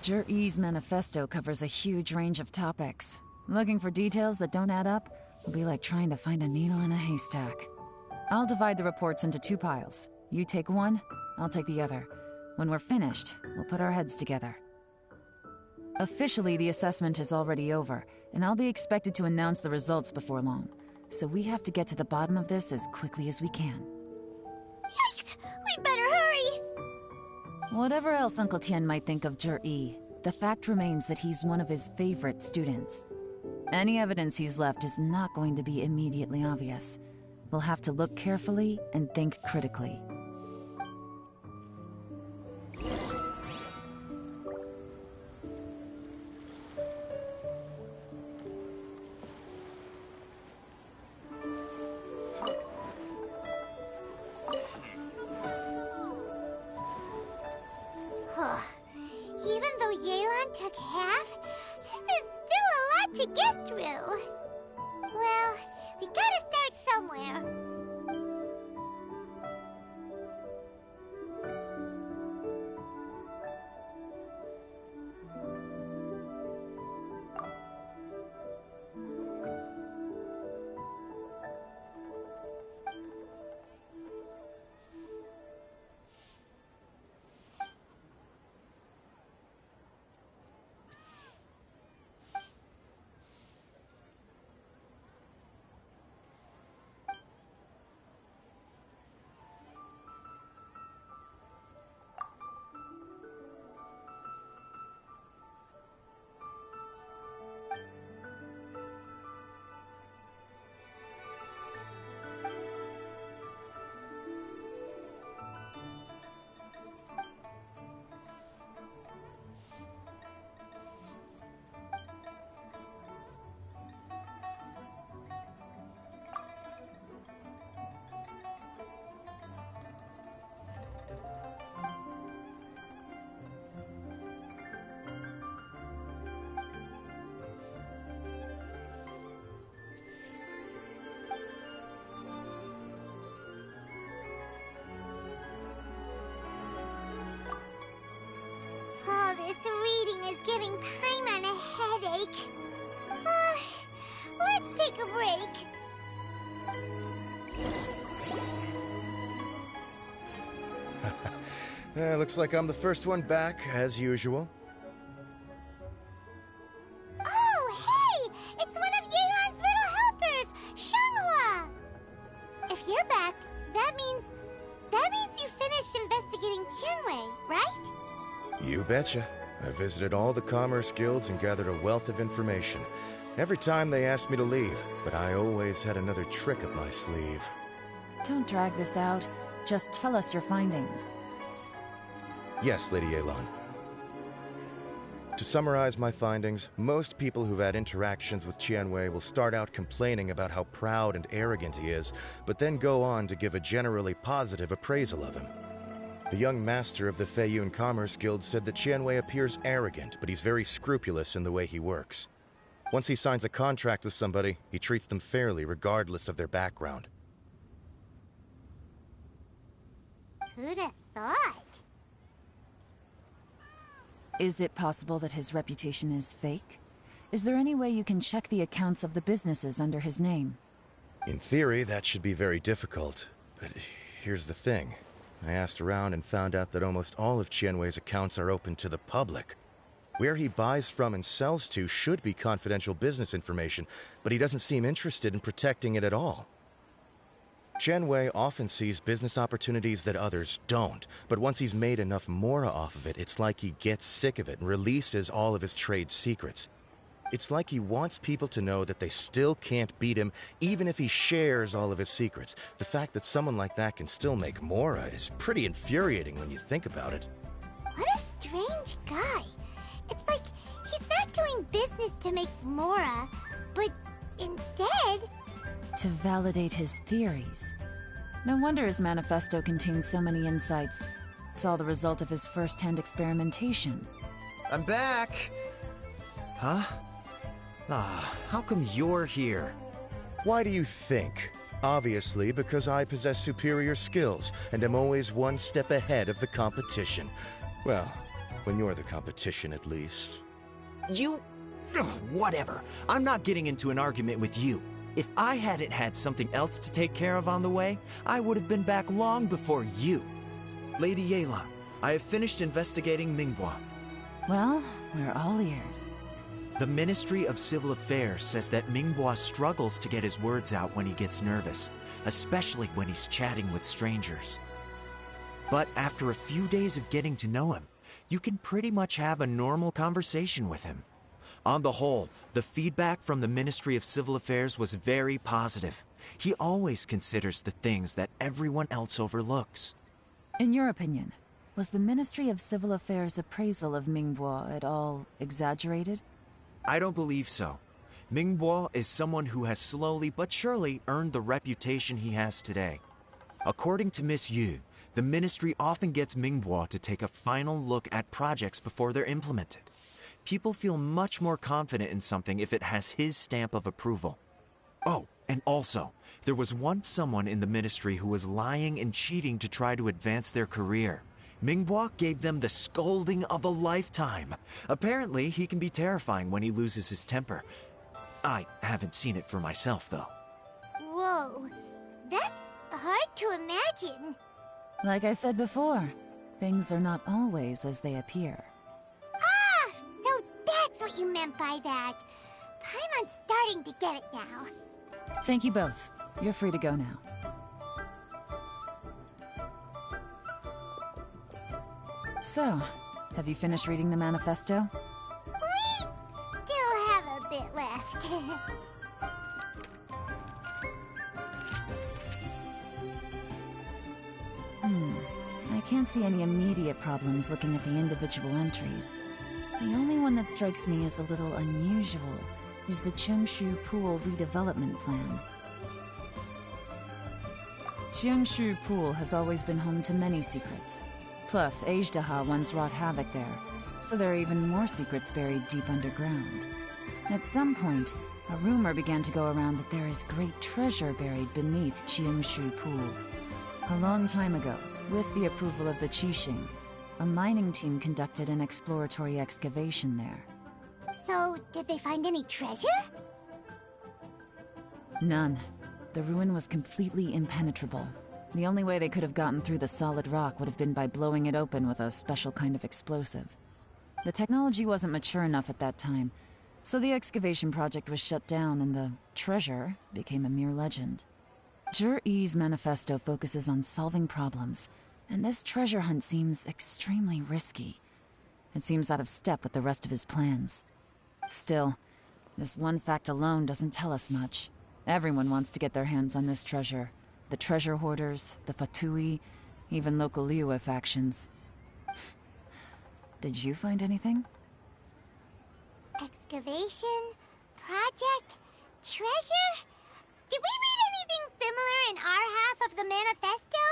Jur-E's manifesto covers a huge range of topics. Looking for details that don't add up will be like trying to find a needle in a haystack. I'll divide the reports into 2 piles. You take one, I'll take the other. When we're finished, we'll put our heads together. Officially, the assessment is already over, and I'll be expected to announce the results before long. So we have to get to the bottom of this as quickly as we can. Yikes! We better hurry! Whatever else Uncle Tian might think of Jur-E, the fact remains that he's one of his favorite students. Any evidence he's left is not going to be immediately obvious. We'll have to look carefully and think critically. Even though Yelan took half, this is still a lot to get through. Well, we gotta start somewhere. this reading is giving Paimon a headache. Let's take a break. Looks like I'm the first one back, as usual. Oh, hey! It's one of Yeon's little helpers, Shanghua! If you're back, that means you finished investigating Tianwei, right? You betcha. I visited all the commerce guilds and gathered a wealth of information. Every time they asked me to leave, but I always had another trick up my sleeve. Don't drag this out. Just tell us your findings. Yes, Lady Yelan. To summarize my findings, most people who've had interactions with Tianwei will start out complaining about how proud and arrogant he is, but then go on to give a generally positive appraisal of him. The young master of the Feiyun Commerce Guild said that Tianwei appears arrogant, but he's very scrupulous in the way he works. Once he signs a contract with somebody, he treats them fairly regardless of their background. Who'd have thought? Is it possible that his reputation is fake? Is there any way you can check the accounts of the businesses under his name? In theory, that should be very difficult. But here's the thing. I asked around and found out that almost all of Tianwei's accounts are open to the public. Where he buys from and sells to should be confidential business information, but he doesn't seem interested in protecting it at all. Tianwei often sees business opportunities that others don't, but once he's made enough mora off of it, it's like he gets sick of it and releases all of his trade secrets. It's like he wants people to know that they still can't beat him, even if he shares all of his secrets. The fact that someone like that can still make mora is pretty infuriating when you think about it. What a strange guy. It's like he's not doing business to make mora, but instead... to validate his theories. No wonder his manifesto contains so many insights. It's all the result of his first-hand experimentation. I'm back! Huh? How come you're here? Why do you think? Obviously, because I possess superior skills, and am always one step ahead of the competition. Well, when you're the competition, at least. You... Ugh, whatever. I'm not getting into an argument with you. If I hadn't had something else to take care of on the way, I would have been back long before you. Lady Yelan, I have finished investigating Mingbua. Well, we're all ears. The Ministry of Civil Affairs says that Mingbua struggles to get his words out when he gets nervous, especially when he's chatting with strangers. But after a few days of getting to know him, you can pretty much have a normal conversation with him. On the whole, the feedback from the Ministry of Civil Affairs was very positive. He always considers the things that everyone else overlooks. In your opinion, was the Ministry of Civil Affairs' appraisal of Mingbua at all exaggerated? I don't believe so. Mingbua is someone who has slowly but surely earned the reputation he has today. According to Miss Yu, the Ministry often gets Mingbua to take a final look at projects before they're implemented. People feel much more confident in something if it has his stamp of approval. Oh, and also, there was once someone in the Ministry who was lying and cheating to try to advance their career. Mingbua gave them the scolding of a lifetime. Apparently, he can be terrifying when he loses his temper. I haven't seen it for myself, though. Whoa, that's hard to imagine. Like I said before, things are not always as they appear. Ah, so that's what you meant by that. Paimon's starting to get it now. Thank you both. You're free to go now. So, have you finished reading the manifesto? We still have a bit left. I can't see any immediate problems looking at the individual entries. The only one that strikes me as a little unusual is the Cheungshu Pool redevelopment plan. Cheungshu Pool has always been home to many secrets. Plus, Ajdaha once wrought havoc there, so there are even more secrets buried deep underground. At some point, a rumor began to go around that there is great treasure buried beneath Cheungshu Pool. A long time ago, with the approval of the Qixing, a mining team conducted an exploratory excavation there. So, did they find any treasure? None. The ruin was completely impenetrable. The only way they could have gotten through the solid rock would have been by blowing it open with a special kind of explosive. The technology wasn't mature enough at that time, so the excavation project was shut down and the treasure became a mere legend. Jur-E's manifesto focuses on solving problems, and this treasure hunt seems extremely risky. It seems out of step with the rest of his plans. Still, this one fact alone doesn't tell us much. Everyone wants to get their hands on this treasure. The treasure hoarders, the Fatui, even local Liyue factions. Did you find anything? Excavation? Project? Treasure? Did we read anything similar in our half of the manifesto?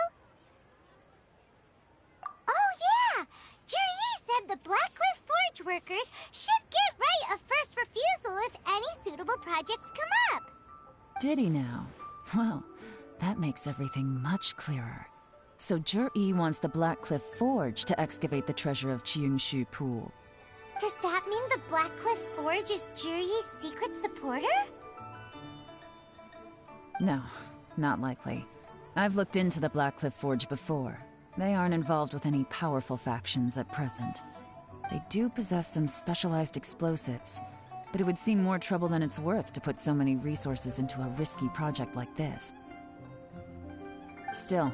Oh yeah! Juri said the Blackcliff Forge workers should get right of first refusal if any suitable projects come up. Did he now? Well, that makes everything much clearer. So Jur-E wants the Blackcliff Forge to excavate the treasure of Qingshu Pool. Does that mean the Blackcliff Forge is Juri's secret supporter? No, not likely. I've looked into the Blackcliff Forge before. They aren't involved with any powerful factions at present. They do possess some specialized explosives, but it would seem more trouble than it's worth to put so many resources into a risky project like this. Still,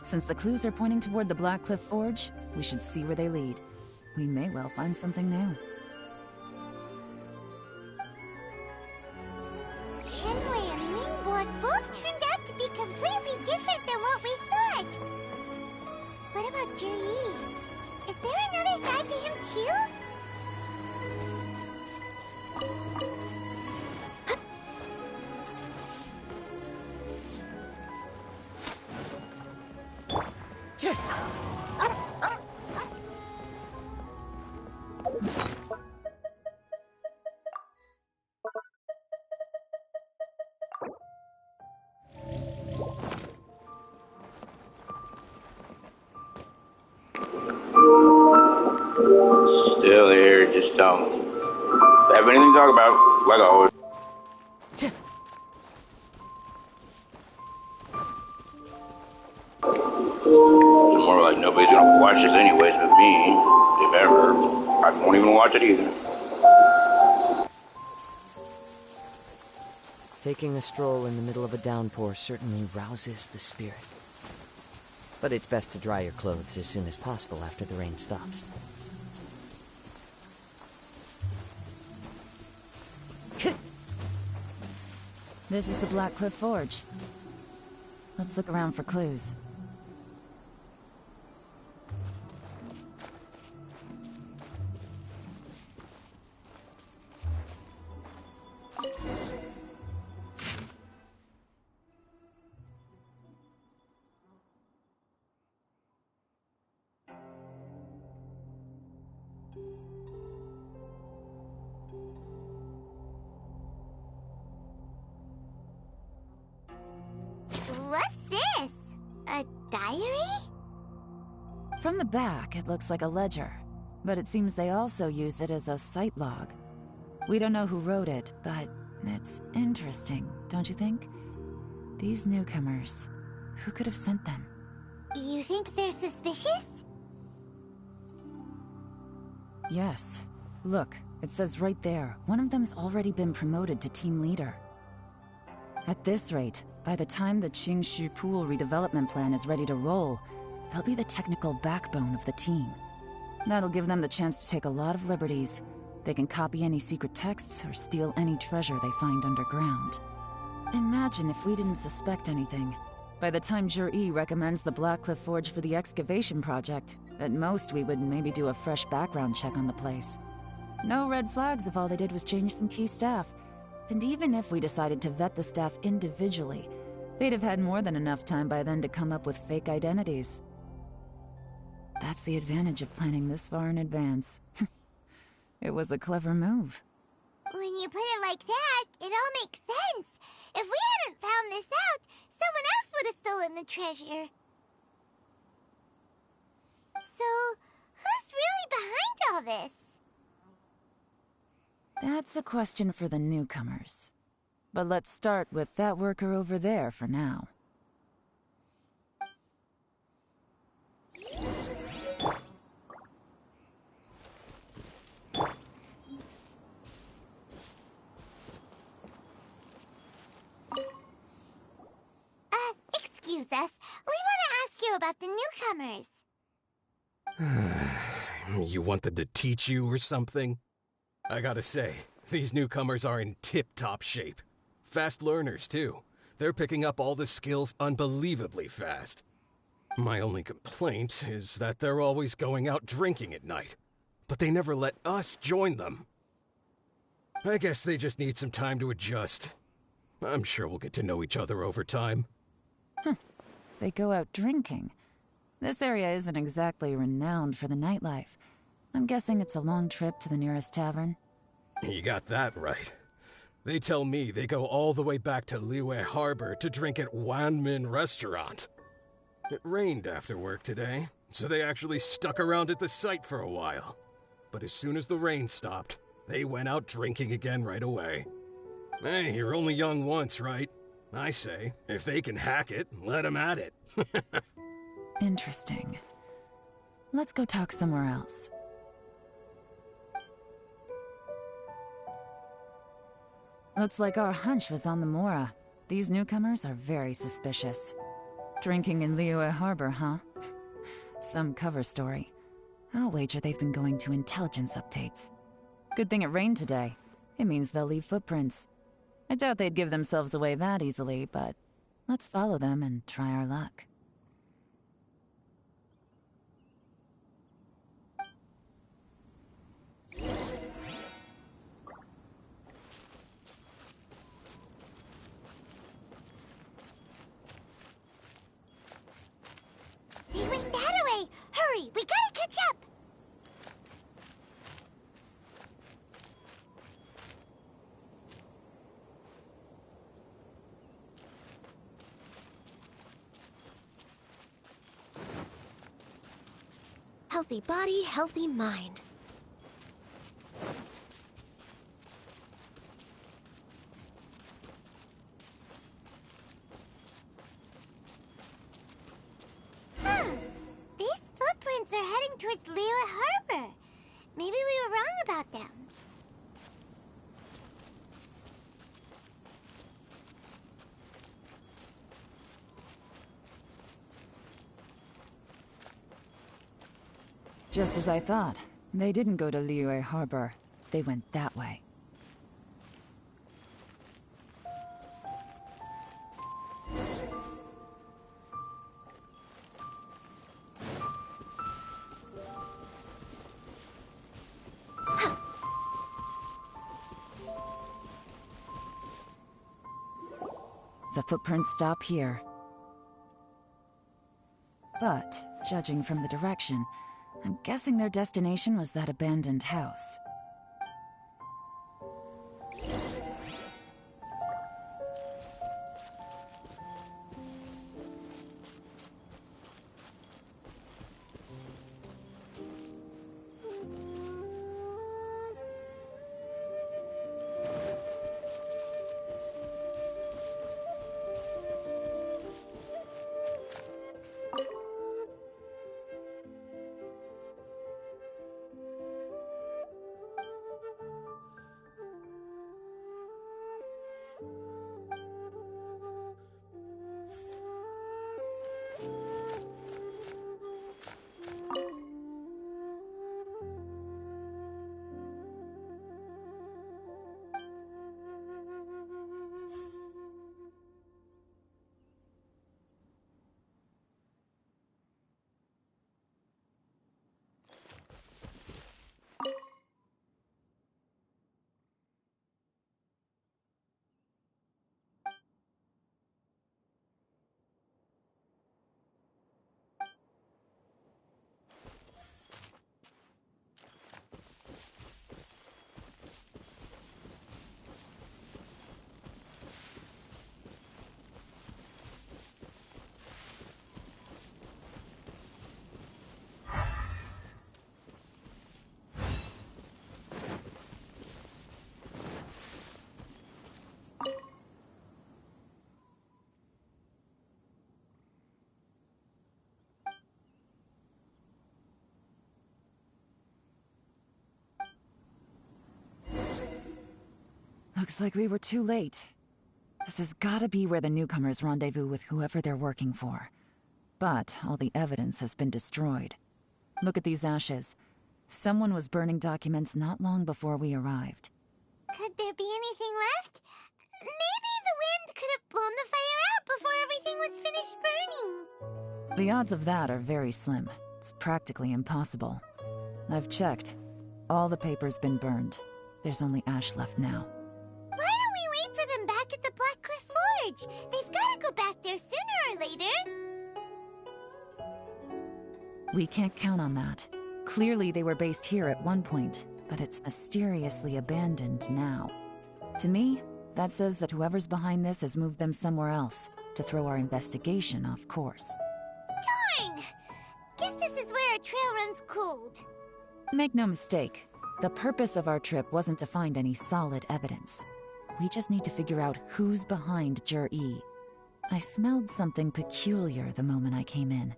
since the clues are pointing toward the Blackcliff Forge, we should see where they lead. We may well find something new. Shenwei and Mingbo both turned out to be completely different than what we thought. What about Juri? Is there another side to him too? Still here, just tell me. Have anything to talk about, like always. It's more like nobody's gonna watch this anyways but me, if ever. I won't even watch it either. Taking a stroll in the middle of a downpour certainly rouses the spirit. But it's best to dry your clothes as soon as possible after the rain stops. This is the Blackcliff Forge. Let's look around for clues. What's this? A diary? From the back, it looks like a ledger, but it seems they also use it as a site log. We don't know who wrote it, but it's interesting, don't you think? These newcomers, who could have sent them? You think they're suspicious? Yes. Look, it says right there, one of them's already been promoted to team leader. At this rate, by the time the Qingshu Pool redevelopment plan is ready to roll, they'll be the technical backbone of the team. That'll give them the chance to take a lot of liberties. They can copy any secret texts or steal any treasure they find underground. Imagine if we didn't suspect anything. By the time Jur-E recommends the Blackcliff Forge for the excavation project, at most we would maybe do a fresh background check on the place. No red flags if all they did was change some key staff. And even if we decided to vet the staff individually, they'd have had more than enough time by then to come up with fake identities. That's the advantage of planning this far in advance. It was a clever move. When you put it like that, it all makes sense. If we hadn't found this out, someone else would have stolen the treasure. So, Who's really behind all this? That's a question for the newcomers. But let's start with that worker over there for now. Excuse us. We want to ask you about the newcomers. You want them to teach you or something? I gotta say, these newcomers are in tip-top shape. Fast learners, too. They're picking up all the skills unbelievably fast. My only complaint is that they're always going out drinking at night. But they never let us join them. I guess they just need some time to adjust. I'm sure we'll get to know each other over time. They go out drinking. This area isn't exactly renowned for the nightlife. I'm guessing it's a long trip to the nearest tavern. You got that right. They tell me they go all the way back to Liyue Harbor to drink at Wanmin Restaurant. It rained after work today, so they actually stuck around at the site for a while. But as soon as the rain stopped, they went out drinking again right away. Hey, you're only young once, right? I say, if they can hack it, let them at it. Interesting. Let's go talk somewhere else. Looks like our hunch was on the Mora. These newcomers are very suspicious. Drinking in Liyue Harbor, huh? Some cover story. I'll wager they've been going to intelligence updates. Good thing it rained today. It means they'll leave footprints. I doubt they'd give themselves away that easily, but let's follow them and try our luck. They went that way! Hurry, we gotta catch up! Healthy body, healthy mind. These footprints are heading towards Liyue Harbor. Maybe we were wrong about them. Just as I thought. They didn't go to Liyue Harbor. They went that way. The footprints stop here. But, judging from the direction, I'm guessing their destination was that abandoned house. Looks like we were too late. This has gotta be where the newcomers rendezvous with whoever they're working for. But all the evidence has been destroyed. Look at these ashes. Someone was burning documents not long before we arrived. Could there be anything left? Maybe the wind could have blown the fire out before everything was finished burning. The odds of that are very slim. It's practically impossible. I've checked. All the paper's been burned. There's only ash left now. Why don't we wait for them back at the Black Cliff Forge? They've got to go back there sooner or later. We can't count on that. Clearly they were based here at one point, but it's mysteriously abandoned now. To me, that says that whoever's behind this has moved them somewhere else to throw our investigation off course. Darn! Guess this is where a trail runs cold. Make no mistake, the purpose of our trip wasn't to find any solid evidence. We just need to figure out who's behind Jur-E. I smelled something peculiar the moment I came in.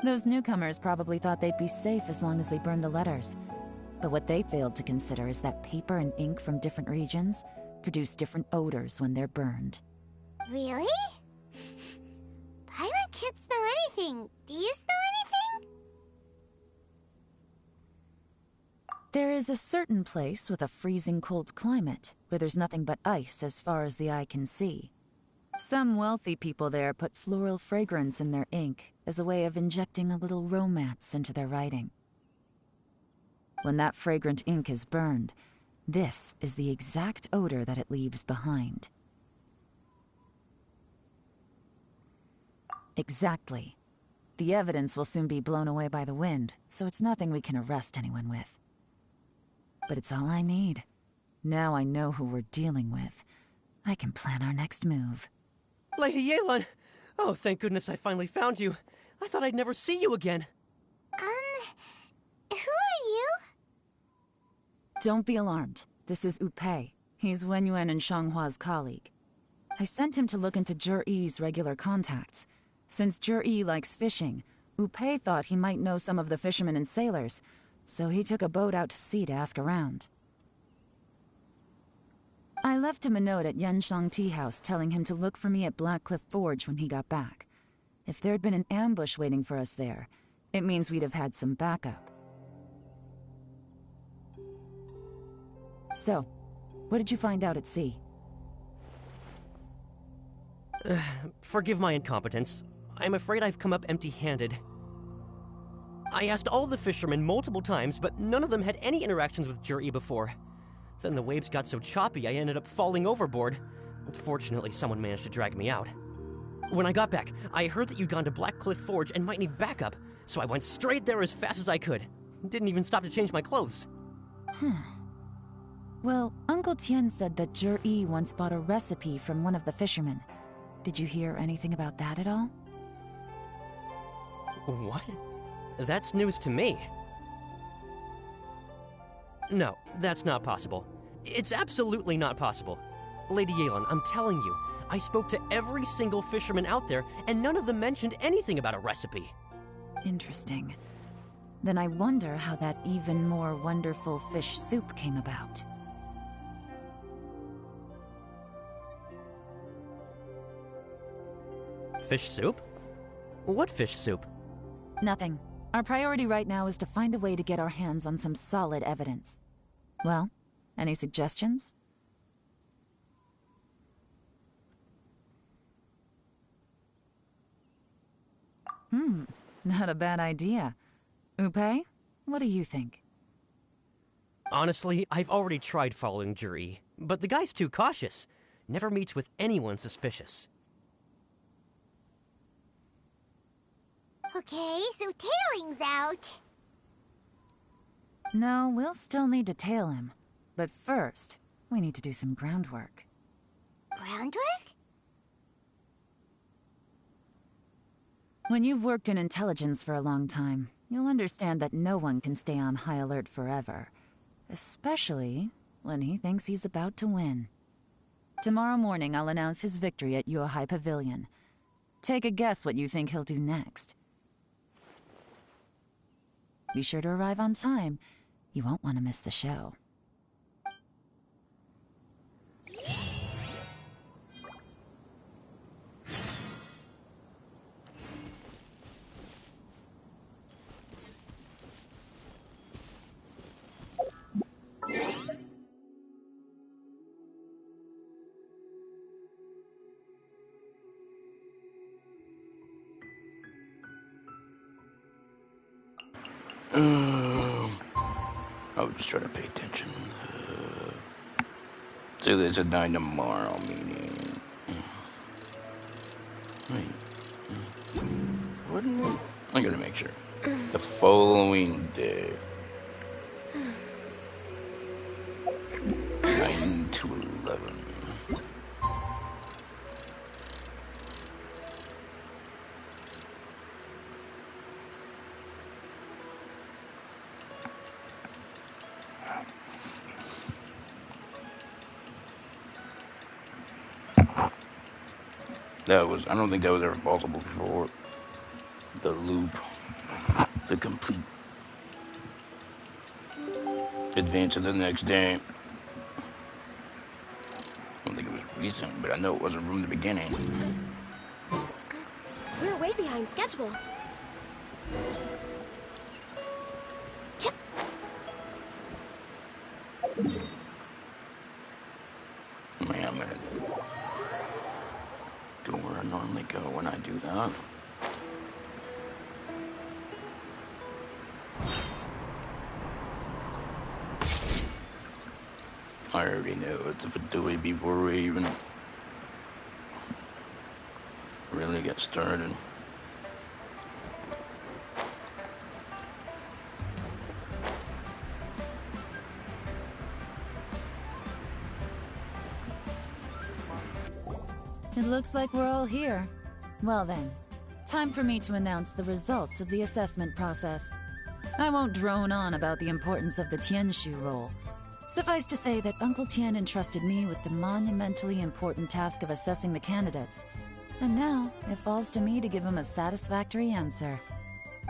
Those newcomers probably thought they'd be safe as long as they burned the letters. But what they failed to consider is that paper and ink from different regions produce different odors when they're burned. Really? Paimon can't smell anything. Do you smell anything? There is a certain place with a freezing cold climate where there's nothing but ice as far as the eye can see. Some wealthy people there put floral fragrance in their ink as a way of injecting a little romance into their writing. When that fragrant ink is burned, this is the exact odor that it leaves behind. Exactly. The evidence will soon be blown away by the wind, so it's nothing we can arrest anyone with. But it's all I need. Now I know who we're dealing with. I can plan our next move. Lady Yelan! Oh, thank goodness I finally found you. I thought I'd never see you again. Who are you? Don't be alarmed. This is Upei. He's Wenyuan and Shanghua's colleague. I sent him to look into Jur-E's regular contacts. Since Jur-E likes fishing, Upei thought he might know some of the fishermen and sailors, so he took a boat out to sea to ask around. I left him a note at Yanshang Tea House telling him to look for me at Black Cliff Forge when he got back. If there'd been an ambush waiting for us there, it means we'd have had some backup. So, what did you find out at sea? Forgive my incompetence. I'm afraid I've come up empty-handed. I asked all the fishermen multiple times, but none of them had any interactions with Jur-E before. Then the waves got so choppy I ended up falling overboard. Fortunately, someone managed to drag me out. When I got back, I heard that you'd gone to Black Cliff Forge and might need backup, so I went straight there as fast as I could. Didn't even stop to change my clothes. Well, Uncle Tien said that Jur-E once bought a recipe from one of the fishermen. Did you hear anything about that at all? What? That's news to me. No, that's not possible. It's absolutely not possible. Lady Yelan, I'm telling you, I spoke to every single fisherman out there, and none of them mentioned anything about a recipe. Interesting. Then I wonder how that even more wonderful fish soup came about. Fish soup? What fish soup? Nothing. Our priority right now is to find a way to get our hands on some solid evidence. Well, any suggestions? Not a bad idea. Upei, what do you think? Honestly, I've already tried following Jur-E, but the guy's too cautious. Never meets with anyone suspicious. Okay, so tailing's out. No, we'll still need to tail him. But first, we need to do some groundwork. Groundwork? When you've worked in intelligence for a long time, you'll understand that no one can stay on high alert forever. Especially when he thinks he's about to win. Tomorrow morning, I'll announce his victory at Yuehai Pavilion. Take a guess what you think he'll do next. Be sure to arrive on time. You won't want to miss the show. I would just try to pay attention. So there's a 9 tomorrow meeting. Wait. Wouldn't it? I'm gonna make sure. The following day. 9 to 11. I don't think that was ever possible before. The loop. The complete advance to the next day. I don't think it was recent, but I know it wasn't from the beginning. We're way behind schedule. Man, I'm gonna go where I normally go when I do that. I already know it's a Fatui before we even really get started. It looks like we're all here. Well then, time for me to announce the results of the assessment process. I won't drone on about the importance of the Tianshu role. Suffice to say that Uncle Tian entrusted me with the monumentally important task of assessing the candidates. And now, it falls to me to give him a satisfactory answer.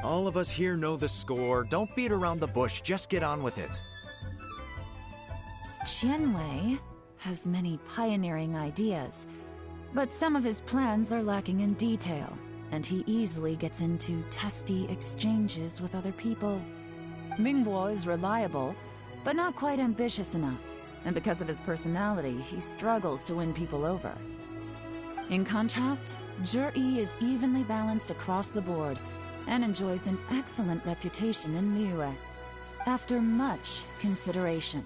All of us here know the score. Don't beat around the bush, just get on with it. Qianwei has many pioneering ideas, but some of his plans are lacking in detail, and he easily gets into testy exchanges with other people. Mingguo is reliable, but not quite ambitious enough, and because of his personality, he struggles to win people over. In contrast, Zhi is evenly balanced across the board, and enjoys an excellent reputation in Liyue. After much consideration,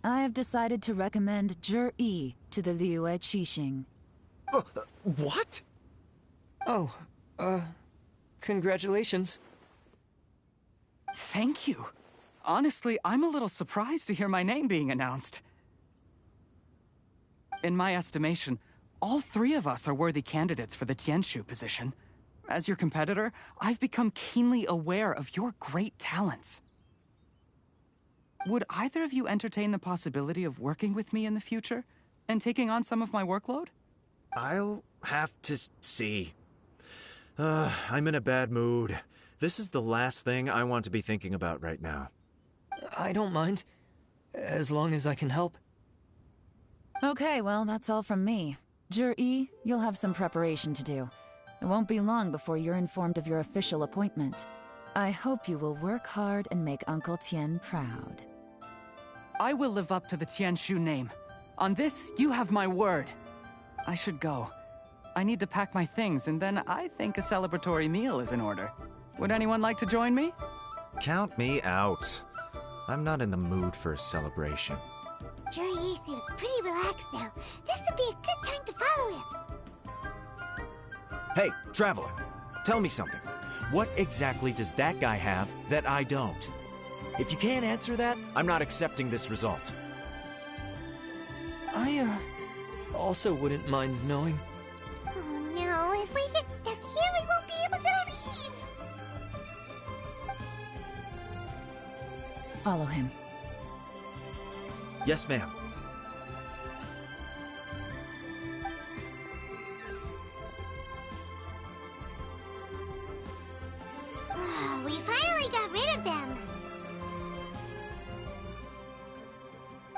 I have decided to recommend Zhi to the Liyue Qixing. What? Oh, congratulations. Thank you. Honestly, I'm a little surprised to hear my name being announced. In my estimation, all three of us are worthy candidates for the Tianshu position. As your competitor, I've become keenly aware of your great talents. Would either of you entertain the possibility of working with me in the future and taking on some of my workload? I'll have to see. I'm in a bad mood. This is the last thing I want to be thinking about right now. I don't mind, as long as I can help. Okay, well, that's all from me. Zhi, you'll have some preparation to do. It won't be long before you're informed of your official appointment. I hope you will work hard and make Uncle Tian proud. I will live up to the Tianshu name. On this, you have my word. I should go. I need to pack my things, and then I think a celebratory meal is in order. Would anyone like to join me? Count me out. I'm not in the mood for a celebration. Zhi seems pretty relaxed now. This would be a good time to follow him. Hey, Traveler, tell me something. What exactly does that guy have that I don't? If you can't answer that, I'm not accepting this result. I, also wouldn't mind knowing. Oh no, if we get stuck here, we won't be able to leave! Follow him. Yes, ma'am. We finally got rid of them!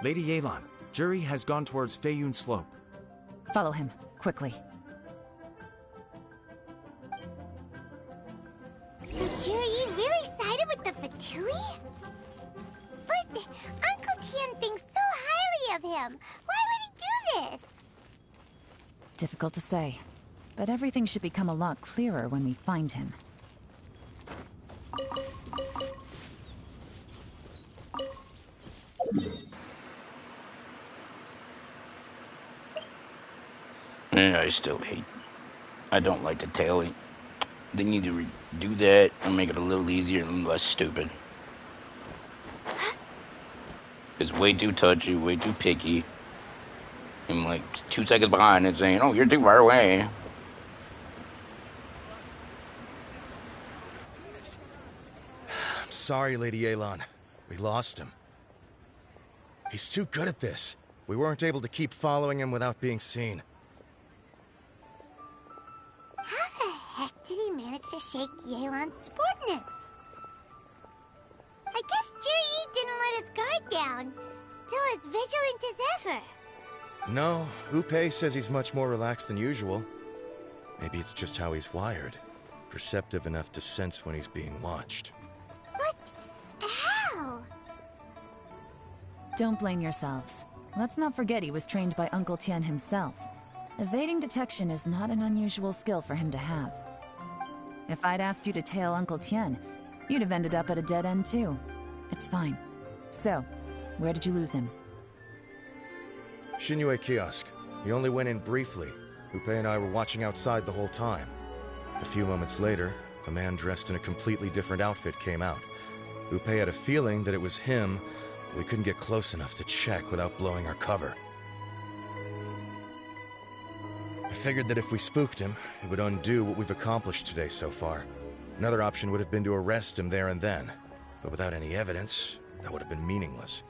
Lady Yelan, Zhi has gone towards Feiyun Slope. Follow him, quickly. So Zhi really sided with the Fatui? But Uncle Tian thinks so highly of him. Why would he do this? Difficult to say, but everything should become a lot clearer when we find him. Yeah, I don't like the tail. They need to do that and make it a little easier and less stupid. It's way too touchy, way too picky. I'm like 2 seconds behind and saying, "Oh, you're too far away." I'm sorry, Lady Yelan. We lost him. He's too good at this. We weren't able to keep following him without being seen. How the heck did he manage to shake Yelan's subordinates? I guess Juri didn't let his guard down. Still as vigilant as ever. No, Upe says he's much more relaxed than usual. Maybe it's just how he's wired. Perceptive enough to sense when he's being watched. But how? Don't blame yourselves. Let's not forget he was trained by Uncle Tien himself. Evading detection is not an unusual skill for him to have. If I'd asked you to tail Uncle Tien, you'd have ended up at a dead end too. It's fine. So, where did you lose him? Shinue Kiosk. He only went in briefly. Upe and I were watching outside the whole time. A few moments later, a man dressed in a completely different outfit came out. Upe had a feeling that it was him, but we couldn't get close enough to check without blowing our cover. I figured that if we spooked him, it would undo what we've accomplished today so far. Another option would have been to arrest him there and then, but without any evidence, that would have been meaningless.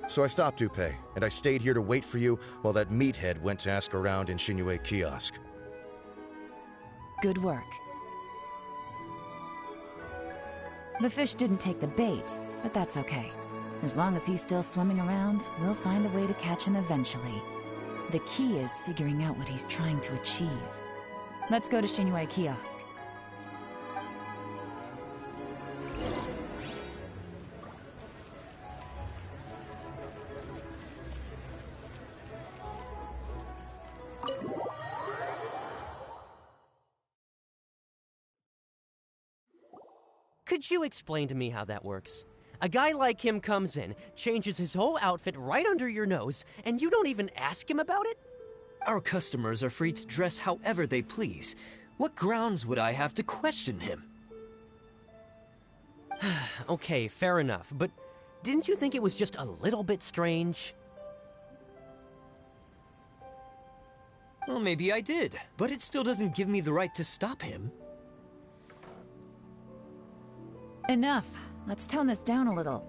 So I stopped Upe, and I stayed here to wait for you while that meathead went to ask around in Shinue Kiosk. Good work. The fish didn't take the bait, but that's okay. As long as he's still swimming around, we'll find a way to catch him eventually. The key is figuring out what he's trying to achieve. Let's go to Shinue Kiosk. Could you explain to me how that works? A guy like him comes in, changes his whole outfit right under your nose, and you don't even ask him about it? Our customers are free to dress however they please. What grounds would I have to question him? Okay, fair enough, but didn't you think it was just a little bit strange? Well, maybe I did, but it still doesn't give me the right to stop him. Enough. Let's tone this down a little.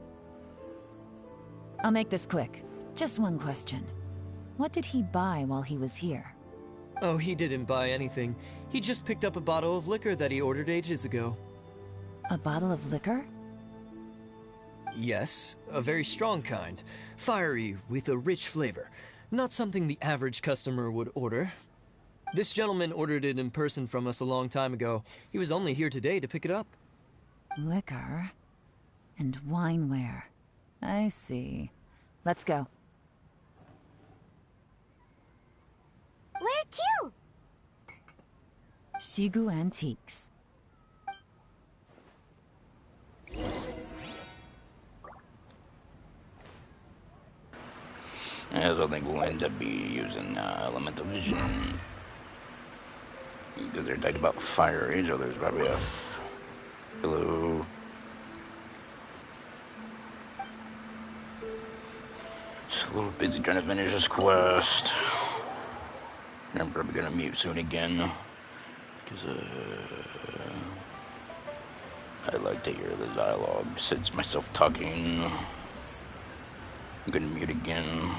I'll make this quick. Just one question. What did he buy while he was here? Oh, he didn't buy anything. He just picked up a bottle of liquor that he ordered ages ago. A bottle of liquor? Yes, a very strong kind. Fiery, with a rich flavor. Not something the average customer would order. This gentleman ordered it in person from us a long time ago. He was only here today to pick it up. Liquor and wineware. I see. Let's go. Where to? Shigu Antiques. As I think we'll end up using elemental vision. Because they're talking about fire age, there's probably a... Hello. Just a little busy trying to finish this quest. I'm probably gonna mute soon again. Because, I like to hear the dialogue besides myself talking. I'm gonna mute again.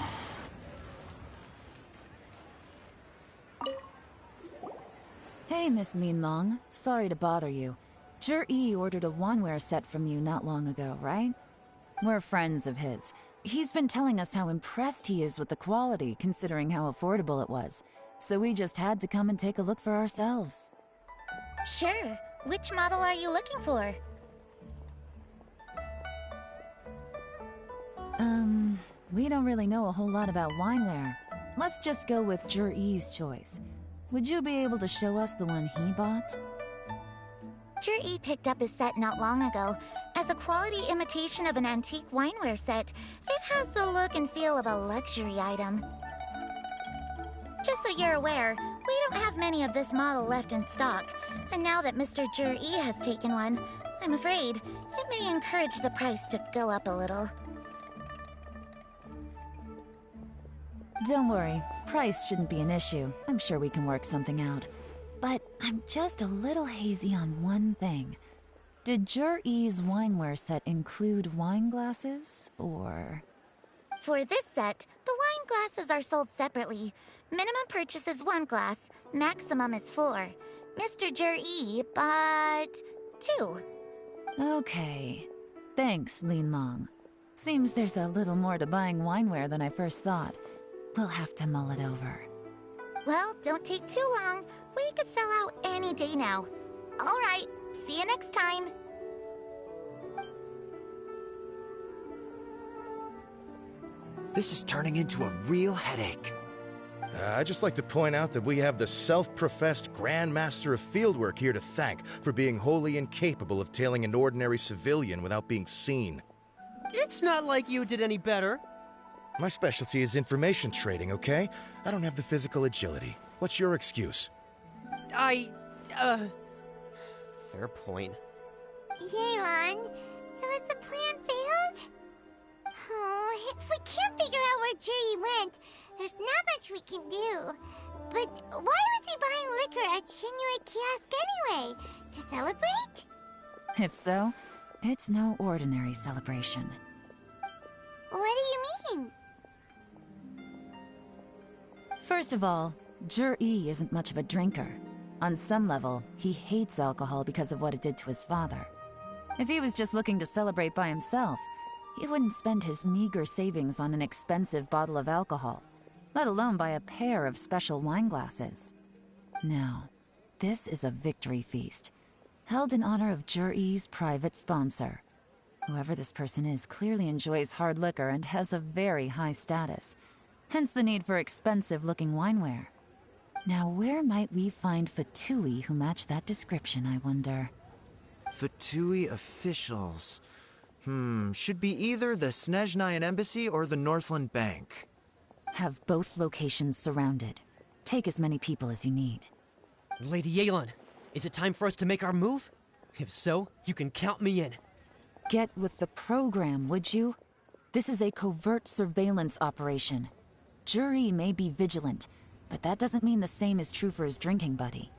Hey, Miss Linlong. Sorry to bother you. Jur-E ordered a wanware set from you not long ago, right? We're friends of his. He's been telling us how impressed he is with the quality, considering how affordable it was. So we just had to come and take a look for ourselves. Sure. Which model are you looking for? We don't really know a whole lot about wineware. Let's just go with Jur-E's choice. Would you be able to show us the one he bought? Jur-E picked up his set not long ago. As a quality imitation of an antique wineware set, it has the look and feel of a luxury item. Just so you're aware, we don't have many of this model left in stock. And now that Mr. Jur-E has taken one, I'm afraid it may encourage the price to go up a little. Don't worry, price shouldn't be an issue. I'm sure we can work something out. But I'm just a little hazy on one thing. Did Jur-E's wineware set include wine glasses, or...? For this set, the wine glasses are sold separately. Minimum purchase is 1 glass, maximum is 4. Mr. Jur-E bought 2. Okay. Thanks, Lin Long. Seems there's a little more to buying wineware than I first thought. We'll have to mull it over. Well, don't take too long. We could sell out any day now. All right, see you next time. This is turning into a real headache. I'd just like to point out that we have the self-professed Grand Master of Fieldwork here to thank for being wholly incapable of tailing an ordinary civilian without being seen. It's not like you did any better. My specialty is information trading, okay? I don't have the physical agility. What's your excuse? Fair point. Yelan, so has the plan failed? Oh, if we can't figure out where Jur-E went, there's not much we can do. But why was he buying liquor at Shinue Kiosk anyway? To celebrate? If so, it's no ordinary celebration. What do you mean? First of all, Jur-E isn't much of a drinker. On some level, he hates alcohol because of what it did to his father. If he was just looking to celebrate by himself, he wouldn't spend his meager savings on an expensive bottle of alcohol, let alone buy a pair of special wine glasses. No, this is a victory feast, held in honor of Jur-E's private sponsor. Whoever this person is clearly enjoys hard liquor and has a very high status, hence the need for expensive-looking wineware. Now, where might we find Fatui who match that description, I wonder? Fatui officials. Should be either the Snezhnayan Embassy or the Northland Bank. Have both locations surrounded. Take as many people as you need. Lady Yelan, is it time for us to make our move? If so, you can count me in. Get with the program, would you? This is a covert surveillance operation. Jur-E may be vigilant, but that doesn't mean the same is true for his drinking buddy.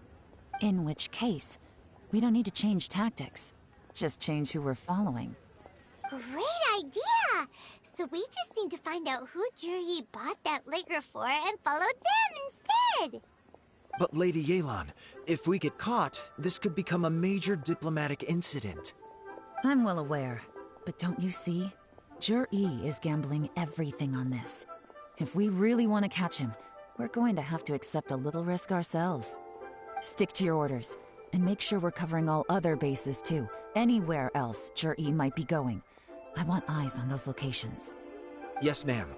In which case, we don't need to change tactics. Just change who we're following. Great idea! So we just need to find out who Jur-E bought that liquor for and follow them instead! But Lady Yelan, if we get caught, this could become a major diplomatic incident. I'm well aware, but don't you see? Jur-E is gambling everything on this. If we really want to catch him, we're going to have to accept a little risk ourselves. Stick to your orders, and make sure we're covering all other bases too. Anywhere else Jur-E might be going. I want eyes on those locations. Yes, ma'am.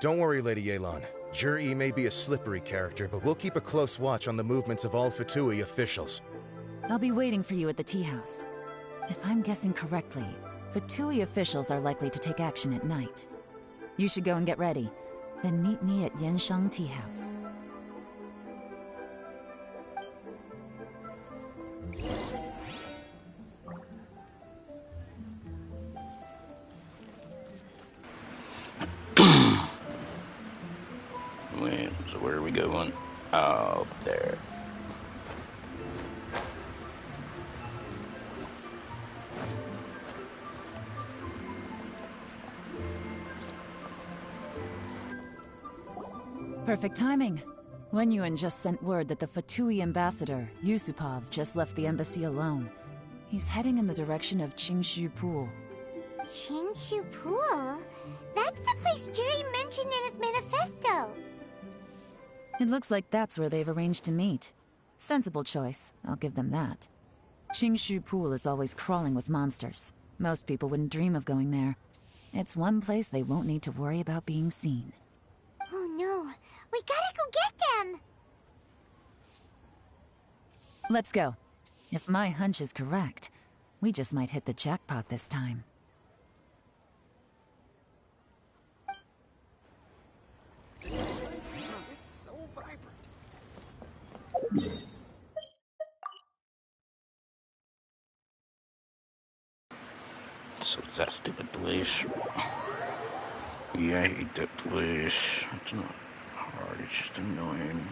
Don't worry, Lady Yelan. Jur-E may be a slippery character, but we'll keep a close watch on the movements of all Fatui officials. I'll be waiting for you at the tea house. If I'm guessing correctly, Fatui officials are likely to take action at night. You should go and get ready, then meet me at Genshin Tea House. So where are we going? Up there. Perfect timing. Wenyuan just sent word that the Fatui ambassador, Yusupov, just left the embassy alone. He's heading in the direction of Qingshu Pool. Qingshu Pool? That's the place Jur-E mentioned in his manifesto! It looks like that's where they've arranged to meet. Sensible choice, I'll give them that. Qingshu Pool is always crawling with monsters. Most people wouldn't dream of going there. It's one place they won't need to worry about being seen. Oh no, we gotta go get them! Let's go. If my hunch is correct, we just might hit the jackpot this time. So it's that stupid place. Yeah, I hate that place. It's not hard, it's just annoying.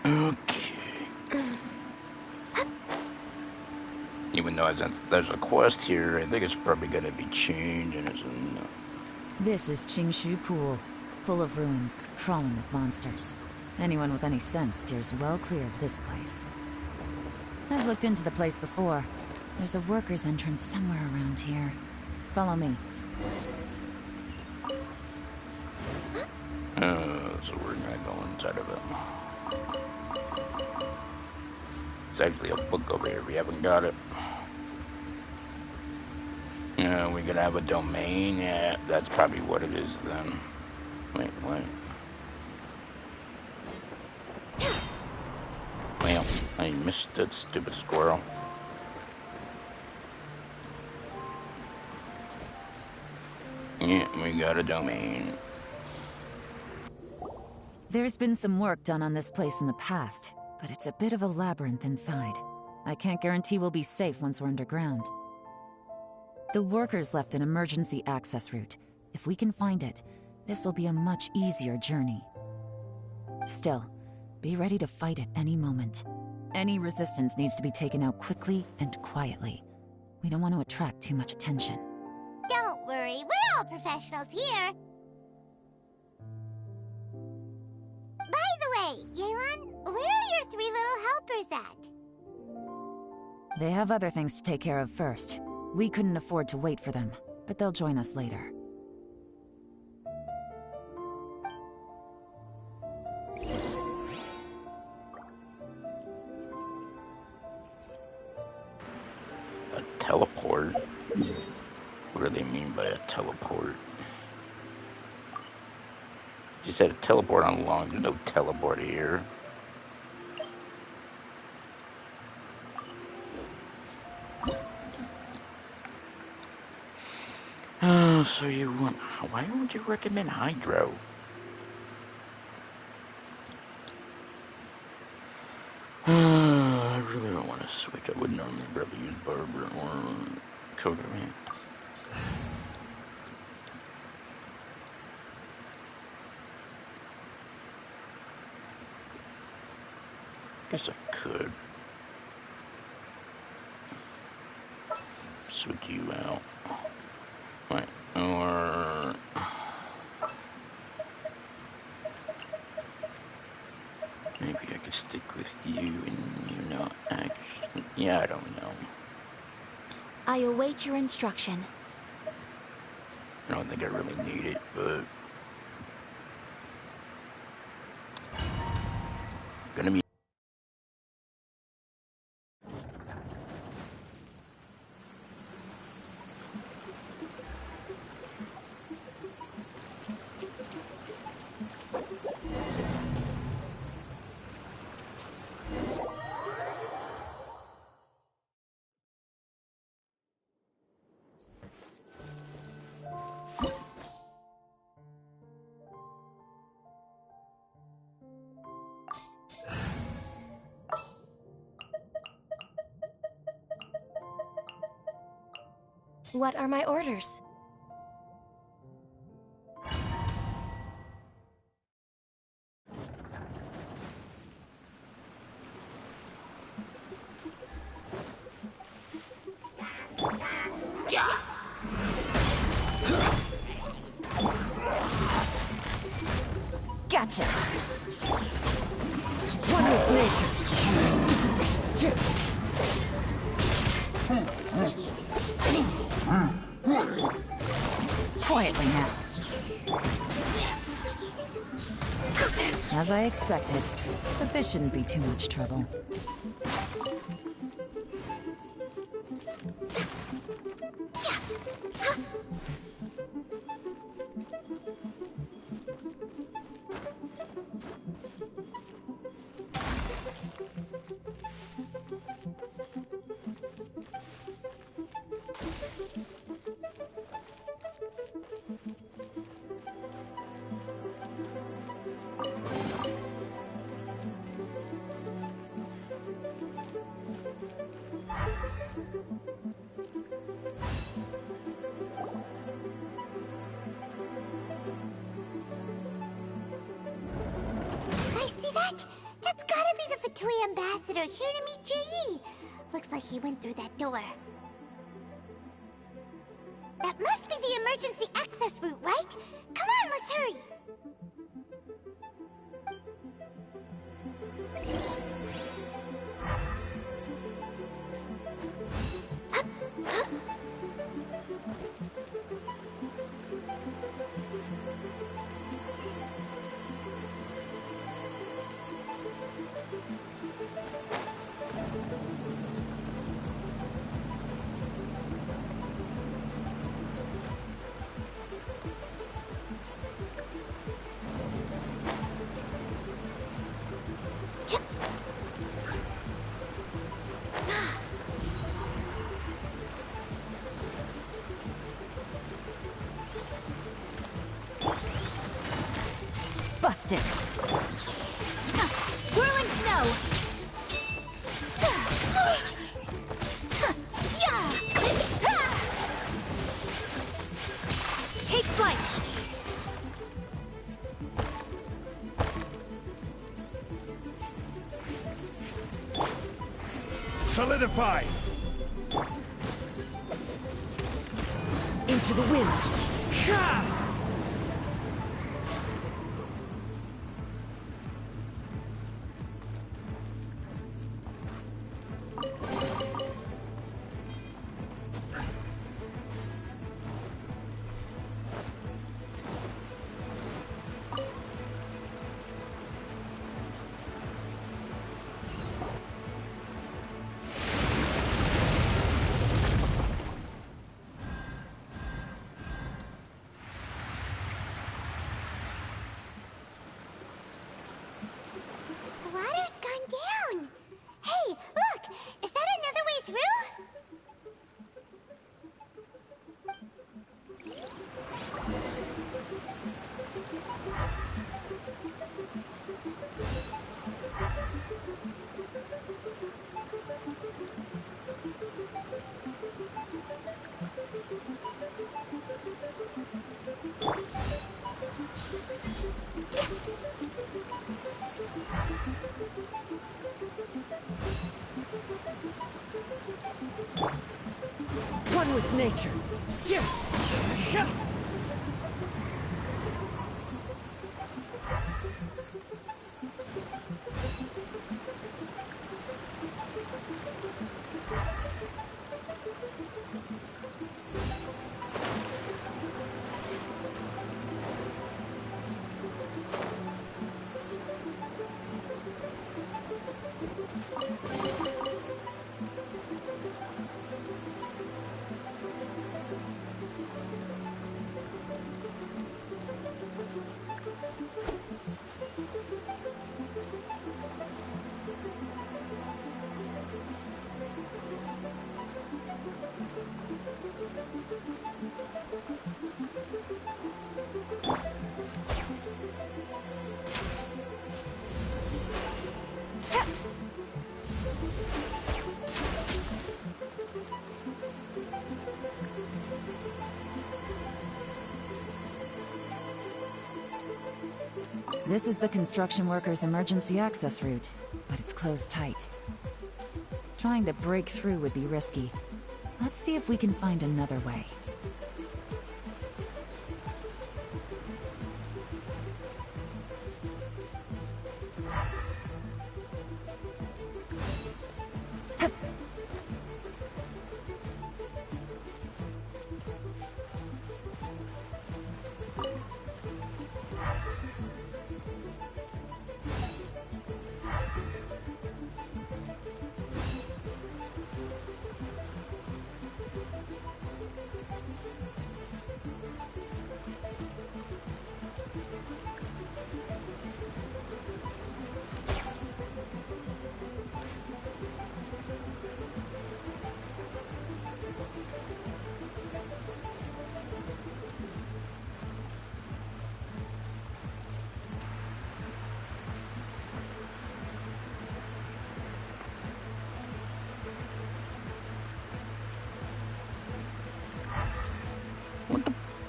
Okay. Even though there's a quest here, I think it's probably gonna be changing, isn't it? This is Qingshu Pool, full of ruins, crawling with monsters. Anyone with any sense steers well clear of this place. I've looked into the place before. There's a worker's entrance somewhere around here. Follow me. So we're gonna go inside of it. It's actually a book over here. We haven't got it. We're gonna have a domain. Yeah, that's probably what it is then. Wait. Well, I missed that stupid squirrel. Yeah, we got a domain. There's been some work done on this place in the past, but it's a bit of a labyrinth inside. I can't guarantee we'll be safe once we're underground. The workers left an emergency access route. If we can find it, this will be a much easier journey. Still, be ready to fight at any moment. Any resistance needs to be taken out quickly and quietly. We don't want to attract too much attention. Don't worry, we're all professionals here. By the way, Yelan, where are your 3 little helpers at? They have other things to take care of first. We couldn't afford to wait for them, but they'll join us later. A teleport? What do they mean by a teleport? You said a teleport on long. There's no teleport here. Oh, so you want... Why would you recommend Hydro? I really don't want to switch. I would normally rather use Barber or Coder. Guess I could switch you out. Right, or maybe I could stick with you and you not actually. Yeah, I don't know. I await your instruction. I don't think I really need it, but gonna be. What are my orders? Gotcha! One with nature. Quietly now. As I expected, but this shouldn't be too much trouble. I see that? That's gotta be the Fatui ambassador here to meet Ji. Looks like he went through that door. That must be the emergency access route, right? Come on, let's hurry. Busted. Whirling snow! Take flight! Solidify! Into the wind! The water's gone down. Hey, look! Is that another way through? One with nature! This is the construction workers' emergency access route, but it's closed tight. Trying to break through would be risky. Let's see if we can find another way.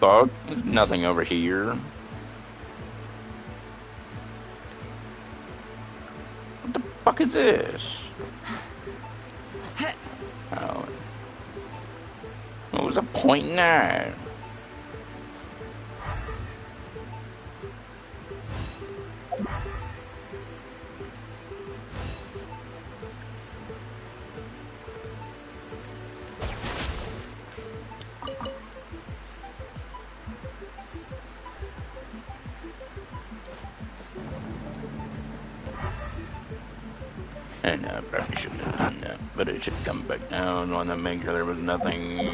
fuck? There's nothing over here. What the fuck is this? Oh. What was the point in that? And I probably shouldn't have done that, but it should come back down on the make sure there was nothing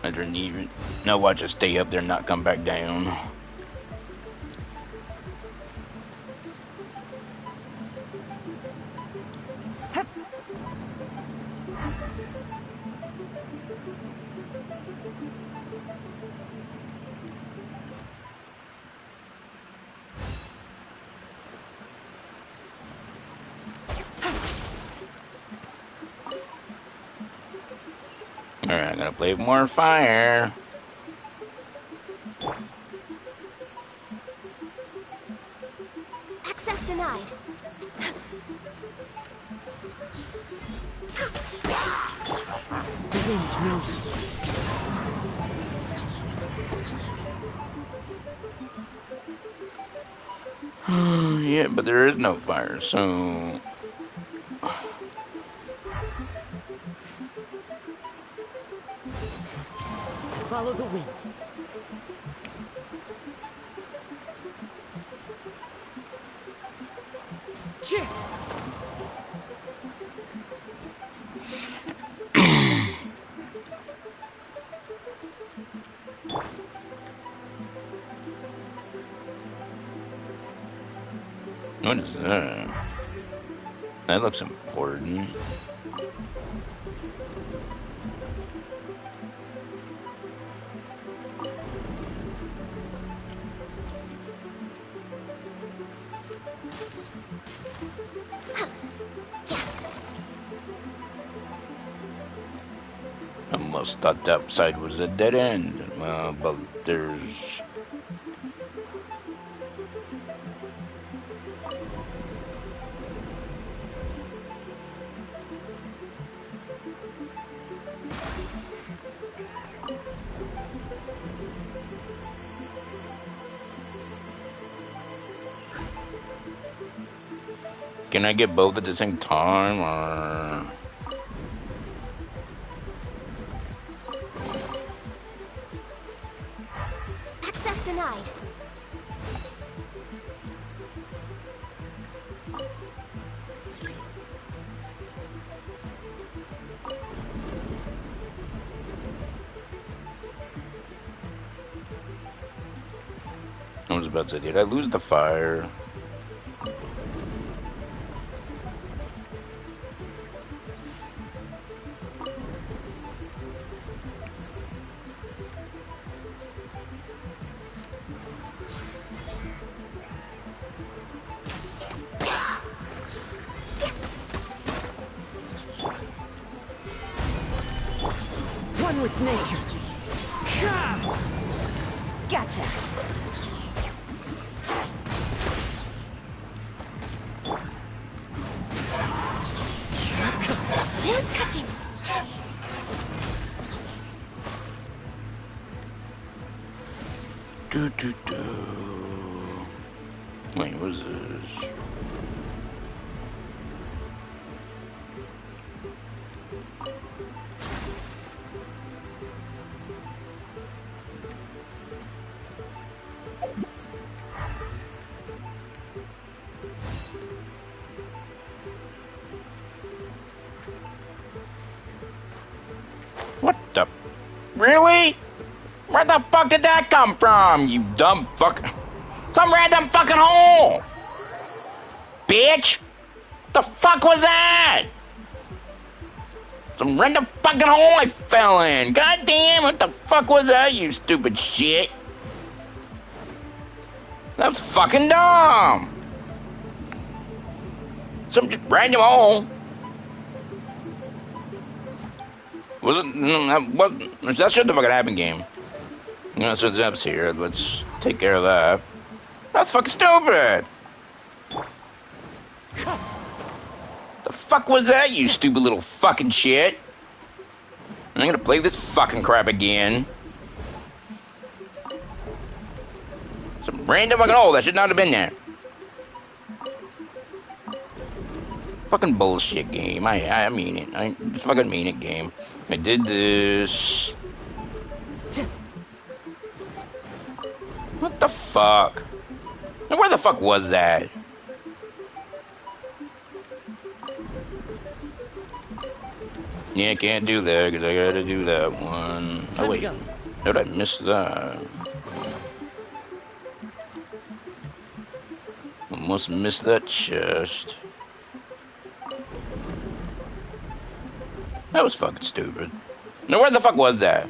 underneath it. No, watch it stay up there and not come back down. Alright, I'm gonna play with more fire. Access denied. The wind knows it. Yeah, but there is no fire, so... Follow the wind. Cheer. What is that? That looks important. Almost thought that side was a dead end. Well, but there's... Can I get both at the same time, or...? Access denied. I was about to say, did I lose the fire? One with nature. Gotcha. No touching. Wait, what is this? What the? Really? Where the fuck did that come from, you dumb fuck? Some random fucking hole! Bitch! What the fuck was that? Some random fucking hole I fell in. God damn, what the fuck was that, you stupid shit? That was fucking dumb. Some just random hole. Wasn't, no, that wasn't, that shouldn't have fucking happened, game. Yeah, so Zeb's here. Let's take care of that. That's fucking stupid! The fuck was that, you stupid little fucking shit? I'm gonna play this fucking crap again. Some random fucking hole that should not have been there. Fucking bullshit game. I mean it. I fucking mean it, game. I did this. What the fuck? Now, where the fuck was that? Yeah, I can't do that because I gotta do that one. Oh wait, how did I miss that? I must miss that chest. That was fucking stupid. Now where the fuck was that?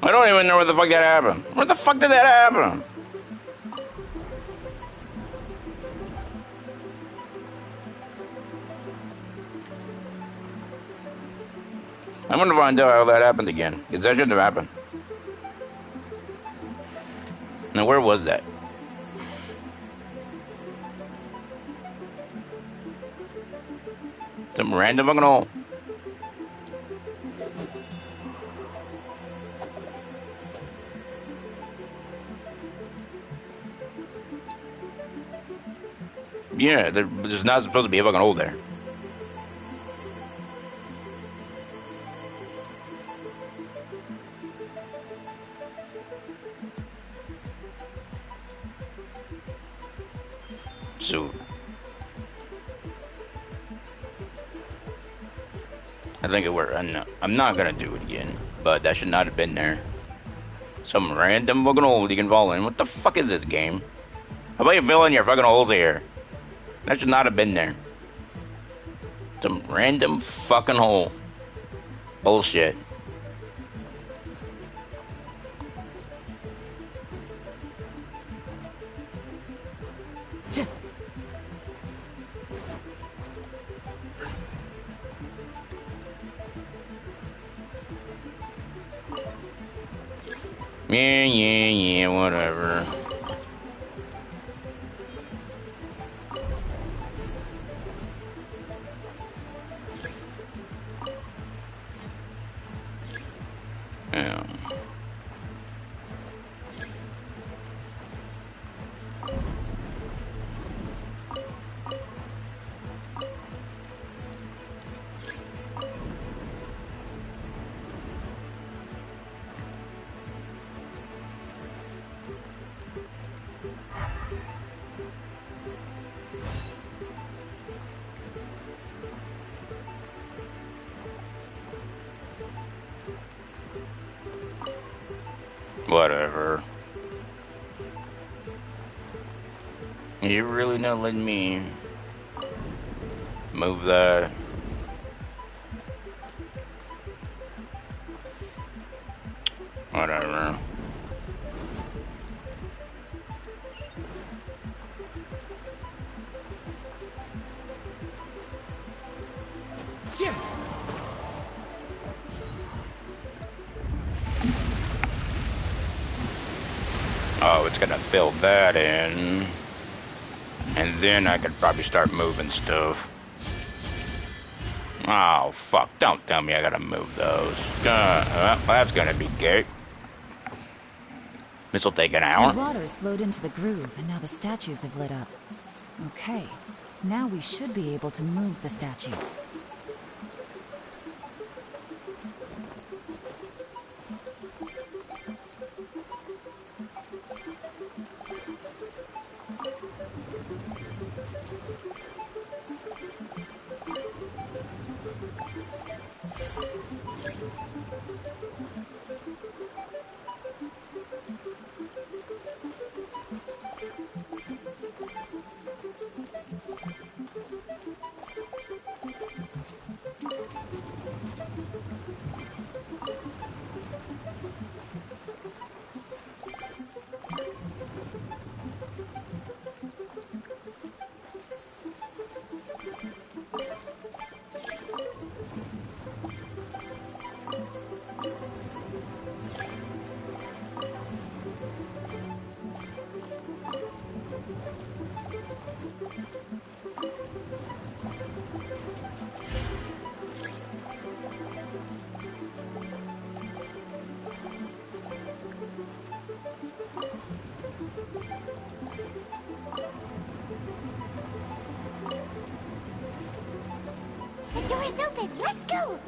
I don't even know where the fuck that happened. Where the fuck did that happen? I'm gonna find out how that happened again, because that shouldn't have happened. Now, where was that? Some random fucking hole. Yeah, there's not supposed to be a fucking hole there. So, I think it worked. I'm not gonna do it again, but that should not have been there. Some random fucking hole you can fall in. What the fuck is this game? How about you fill in your fucking holes here? That should not have been there. Some random fucking hole. Bullshit. Yeah, whatever. Yeah. Whatever. You're really not letting me move that. Whatever. Oh, it's gonna fill that in. And then I could probably start moving stuff. Oh, fuck. Don't tell me I gotta move those. Well, that's gonna be gay. This'll take an hour. The water's flowed into the groove, and now the statues have lit up. Okay. Now we should be able to move the statues. open. Let's go.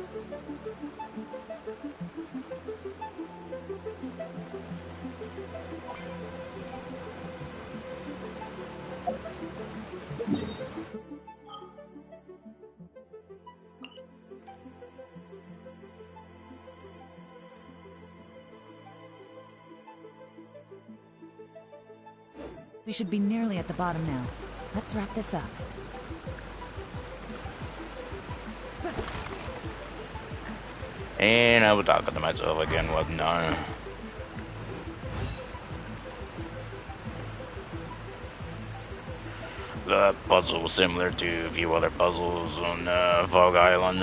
We should be nearly at the bottom now. Let's wrap this up. And I was talking to myself again, wasn't I? The puzzle was similar to a few other puzzles on Fog Island.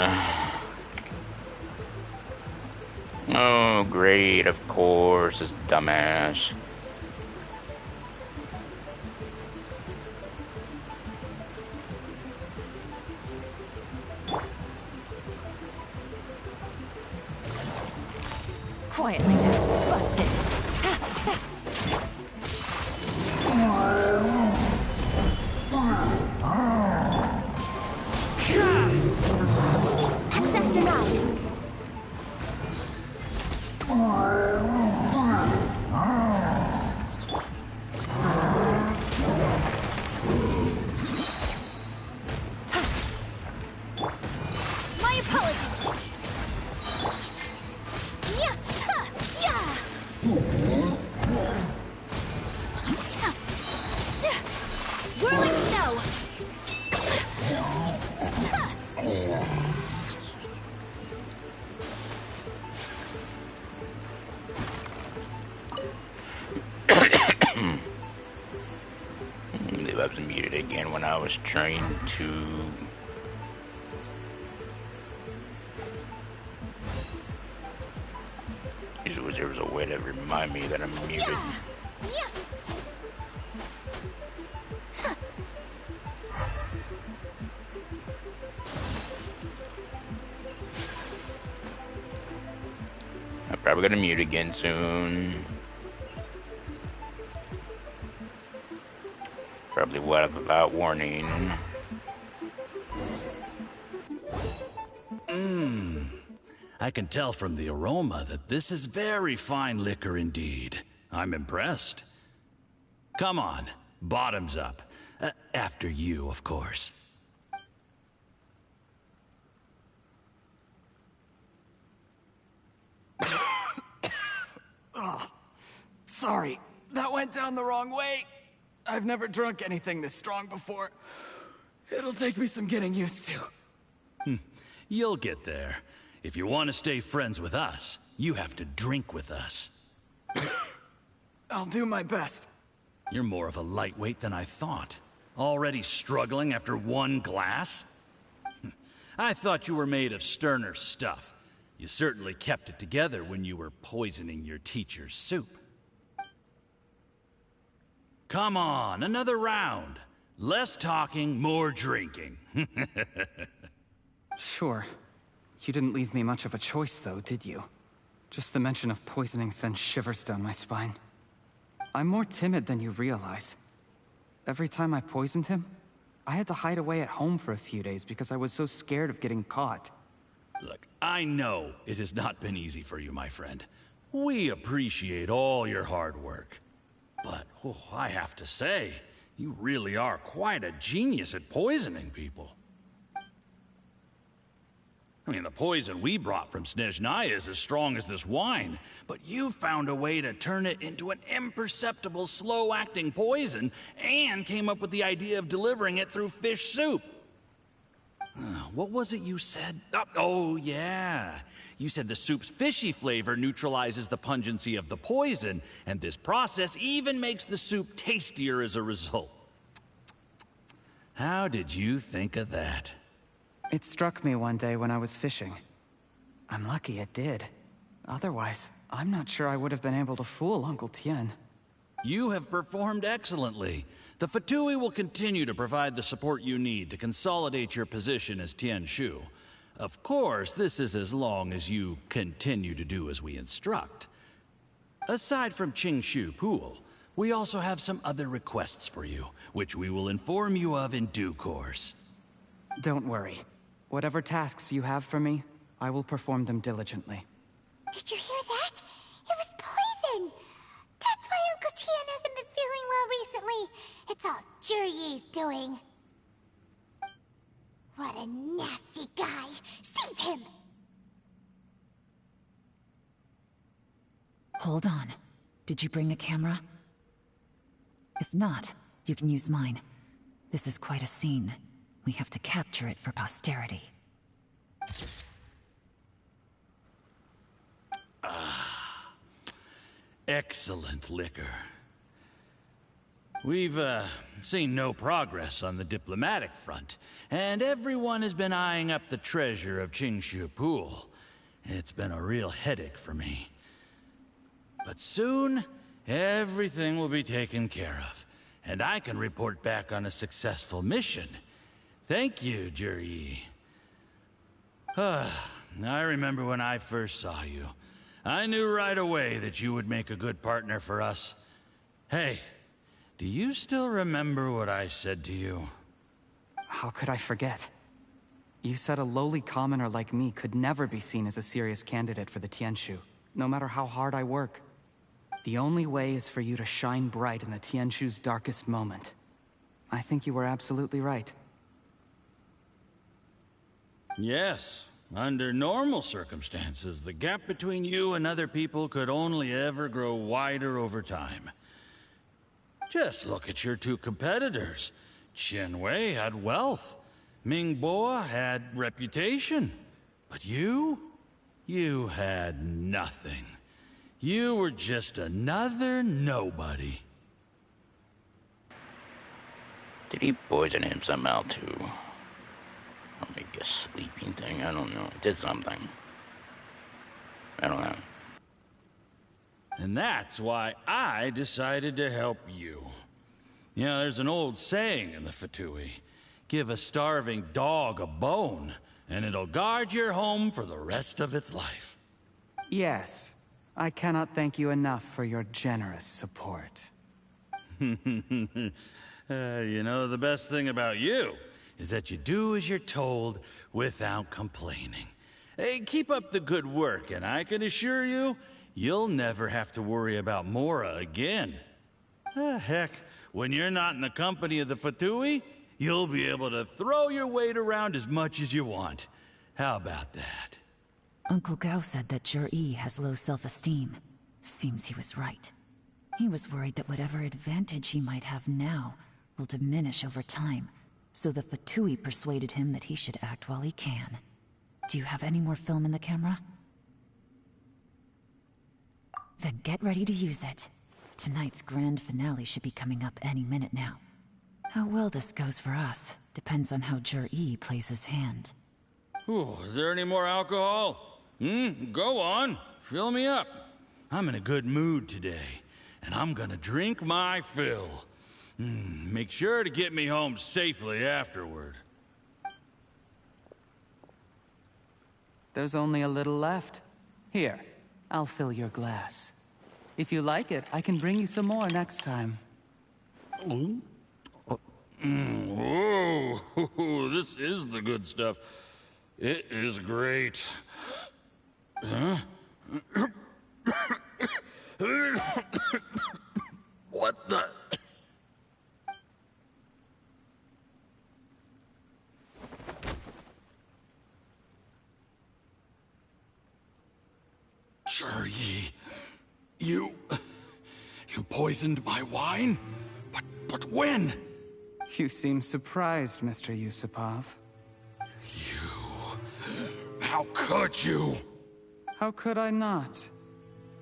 Oh, great, of course, this dumbass. Quietly now. Busted. Access denied. My apologies. Yeah, yeah. Whirling snow. I was muted again when I was trying to. There was a way to remind me that I'm muted. Yeah. I'm probably gonna mute again soon. Probably without warning. I can tell from the aroma that this is very fine liquor indeed. I'm impressed. Come on, bottoms up. After you, of course. Oh, sorry, that went down the wrong way. I've never drunk anything this strong before. It'll take me some getting used to. You'll get there. If you want to stay friends with us, you have to drink with us. I'll do my best. You're more of a lightweight than I thought. Already struggling after one glass? I thought you were made of sterner stuff. You certainly kept it together when you were poisoning your teacher's soup. Come on, another round. Less talking, more drinking. Sure. You didn't leave me much of a choice, though, did you? Just the mention of poisoning sends shivers down my spine. I'm more timid than you realize. Every time I poisoned him, I had to hide away at home for a few days because I was so scared of getting caught. Look, I know it has not been easy for you, my friend. We appreciate all your hard work. But, I have to say, you really are quite a genius at poisoning people. I mean, the poison we brought from Snezhnaya is as strong as this wine, but you found a way to turn it into an imperceptible, slow-acting poison, and came up with the idea of delivering it through fish soup. What was it you said? Oh, yeah. You said the soup's fishy flavor neutralizes the pungency of the poison, and this process even makes the soup tastier as a result. How did you think of that? It struck me one day when I was fishing. I'm lucky it did. Otherwise, I'm not sure I would have been able to fool Uncle Tien. You have performed excellently. The Fatui will continue to provide the support you need to consolidate your position as Tien Shu. Of course, this is as long as you continue to do as we instruct. Aside from Qingshu Pool, we also have some other requests for you, which we will inform you of in due course. Don't worry. Whatever tasks you have for me, I will perform them diligently. Did you hear that? It was poison! That's why Uncle Tian hasn't been feeling well recently. It's all Jurye's doing. What a nasty guy! Seize him! Hold on. Did you bring a camera? If not, you can use mine. This is quite a scene. We have to capture it for posterity. Excellent liquor. We've, seen no progress on the diplomatic front, and everyone has been eyeing up the treasure of Qingshu Pool. It's been a real headache for me. But soon, everything will be taken care of, and I can report back on a successful mission. Thank you, Jurye. I remember when I first saw you. I knew right away that you would make a good partner for us. Hey, do you still remember what I said to you? How could I forget? You said a lowly commoner like me could never be seen as a serious candidate for the Tianshu, no matter how hard I work. The only way is for you to shine bright in the Tianshu's darkest moment. I think you were absolutely right. Yes. Under normal circumstances, the gap between you and other people could only ever grow wider over time. Just look at your two competitors. Qianwei had wealth. Mingbo had reputation. But you had nothing. You were just another nobody. Did he poison him somehow too? Or maybe a sleeping thing, I don't know. It did something. I don't know. And that's why I decided to help you. You know, there's an old saying in the Fatui. Give a starving dog a bone, and it'll guard your home for the rest of its life. Yes. I cannot thank you enough for your generous support. You know, the best thing about you is that you do as you're told without complaining. Hey, keep up the good work, and I can assure you, you'll never have to worry about Mora again. Heck, when you're not in the company of the Fatui, you'll be able to throw your weight around as much as you want. How about that? Uncle Gao said that Jurye has low self-esteem. Seems he was right. He was worried that whatever advantage he might have now will diminish over time, so the Fatui persuaded him that he should act while he can. Do you have any more film in the camera? Then get ready to use it. Tonight's grand finale should be coming up any minute now. How well this goes for us depends on how Jurye plays his hand. Ooh, is there any more alcohol? Go on. Fill me up. I'm in a good mood today, and I'm gonna drink my fill. Make sure to get me home safely afterward. There's only a little left. Here, I'll fill your glass. If you like it, I can bring you some more next time. Whoa, this is the good stuff. It is great. Huh? What the... Jurye, you poisoned my wine? But when? You seem surprised, Mr. Yusupov. How could you? How could I not?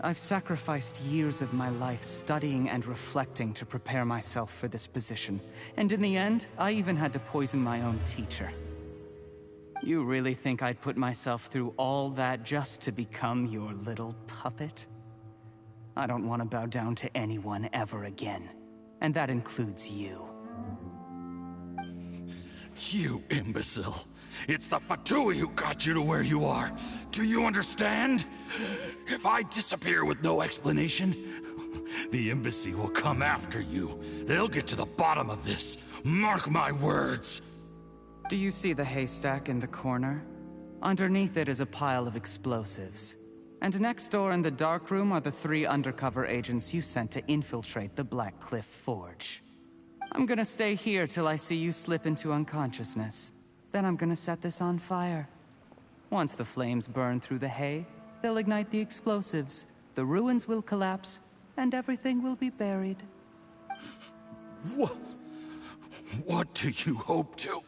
I've sacrificed years of my life studying and reflecting to prepare myself for this position. And in the end, I even had to poison my own teacher. You really think I'd put myself through all that just to become your little puppet? I don't want to bow down to anyone ever again. And that includes you. You imbecile. It's the Fatui who got you to where you are. Do you understand? If I disappear with no explanation, the embassy will come after you. They'll get to the bottom of this. Mark my words. Do you see the haystack in the corner? Underneath it is a pile of explosives. And next door in the dark room are the 3 undercover agents you sent to infiltrate the Black Cliff Forge. I'm gonna stay here till I see you slip into unconsciousness. Then I'm gonna set this on fire. Once the flames burn through the hay, they'll ignite the explosives, the ruins will collapse, and everything will be buried. What do you hope to?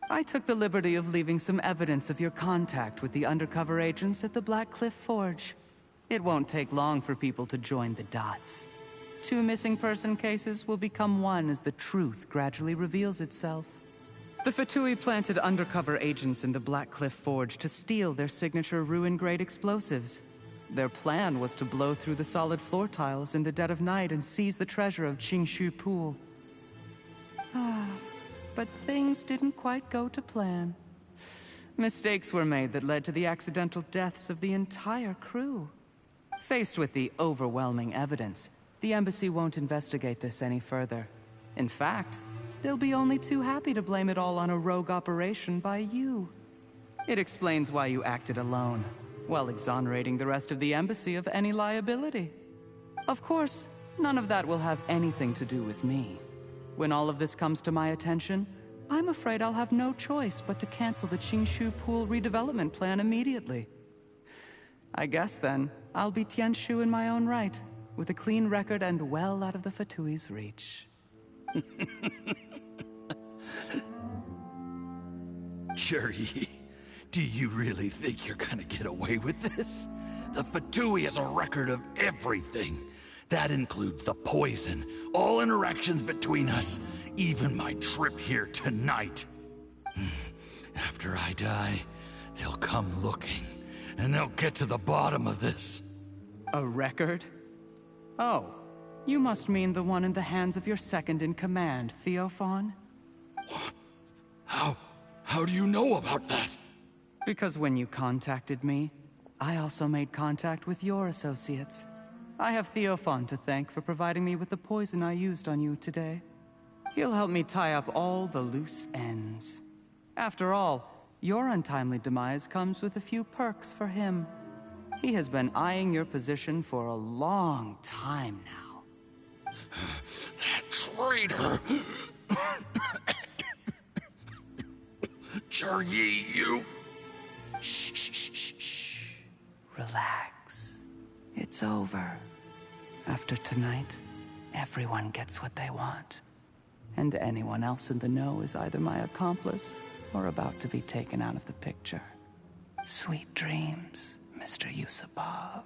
I took the liberty of leaving some evidence of your contact with the undercover agents at the Black Cliff Forge. It won't take long for people to join the dots. 2 missing person cases will become 1 as the truth gradually reveals itself. The Fatui planted undercover agents in the Black Cliff Forge to steal their signature ruin-grade explosives. Their plan was to blow through the solid floor tiles in the dead of night and seize the treasure of Qingshu Pool. But things didn't quite go to plan. Mistakes were made that led to the accidental deaths of the entire crew. Faced with the overwhelming evidence, the embassy won't investigate this any further. In fact, they'll be only too happy to blame it all on a rogue operation by you. It explains why you acted alone, while exonerating the rest of the embassy of any liability. Of course, none of that will have anything to do with me. When all of this comes to my attention, I'm afraid I'll have no choice but to cancel the Qingshu Pool redevelopment plan immediately. I guess then, I'll be Tianshu in my own right, with a clean record and well out of the Fatui's reach. Jerry, do you really think you're gonna get away with this? The Fatui has a record of everything. That includes the poison, all interactions between us, even my trip here tonight. After I die, they'll come looking, and they'll get to the bottom of this. A record? Oh, you must mean the one in the hands of your second-in-command, Theophan? How do you know about that? Because when you contacted me, I also made contact with your associates. I have Theophan to thank for providing me with the poison I used on you today. He'll help me tie up all the loose ends. After all, your untimely demise comes with a few perks for him. He has been eyeing your position for a long time now. That traitor! Jerry, you... Shh. Relax. It's over. After tonight, everyone gets what they want. And anyone else in the know is either my accomplice or about to be taken out of the picture. Sweet dreams, Mr. Yusupov.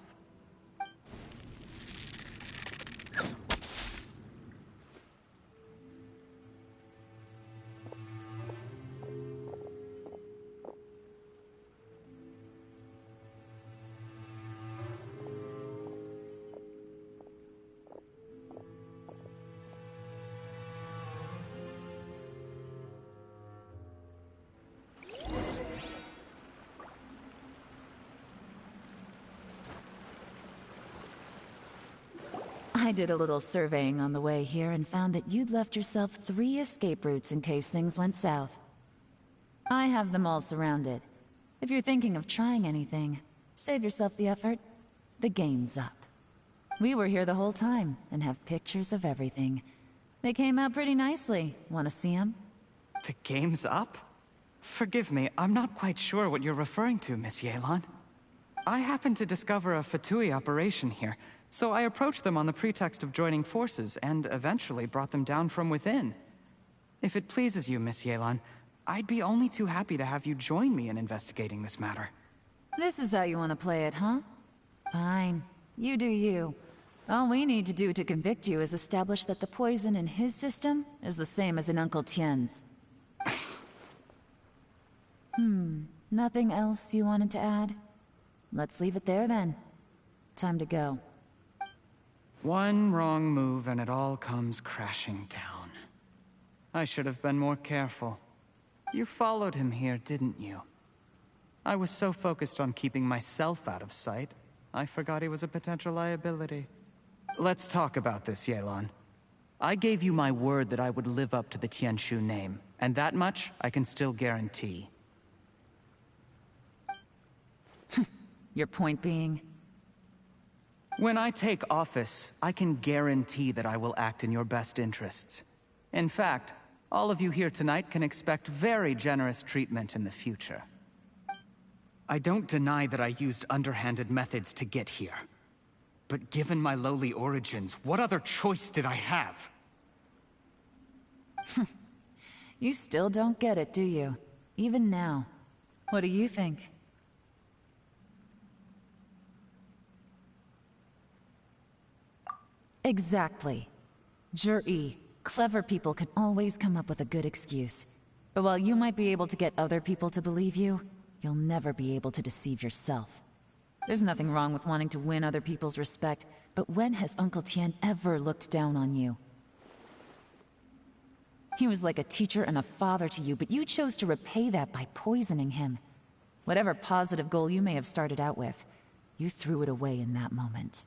I did a little surveying on the way here and found that you'd left yourself 3 escape routes in case things went south. I have them all surrounded. If you're thinking of trying anything, save yourself the effort. The game's up. We were here the whole time and have pictures of everything. They came out pretty nicely. Want to see them? The game's up? Forgive me, I'm not quite sure what you're referring to, Miss Yelan. I happened to discover a Fatui operation here, so I approached them on the pretext of joining forces and eventually brought them down from within. If it pleases you, Miss Yelan, I'd be only too happy to have you join me in investigating this matter. This is how you want to play it, huh? Fine. You do you. All we need to do to convict you is establish that the poison in his system is the same as in Uncle Tien's. Nothing else you wanted to add? Let's leave it there then. Time to go. One wrong move and it all comes crashing down. I should have been more careful. You followed him here, didn't you? I was so focused on keeping myself out of sight, I forgot he was a potential liability. Let's talk about this, Yelan. I gave you my word that I would live up to the Tianshu name, and that much I can still guarantee. Your point being? When I take office, I can guarantee that I will act in your best interests. In fact, all of you here tonight can expect very generous treatment in the future. I don't deny that I used underhanded methods to get here. But given my lowly origins, what other choice did I have? You still don't get it, do you? Even now. What do you think? Exactly. Jur-E, clever people can always come up with a good excuse. But while you might be able to get other people to believe you, you'll never be able to deceive yourself. There's nothing wrong with wanting to win other people's respect, but when has Uncle Tian ever looked down on you? He was like a teacher and a father to you, but you chose to repay that by poisoning him. Whatever positive goal you may have started out with, you threw it away in that moment.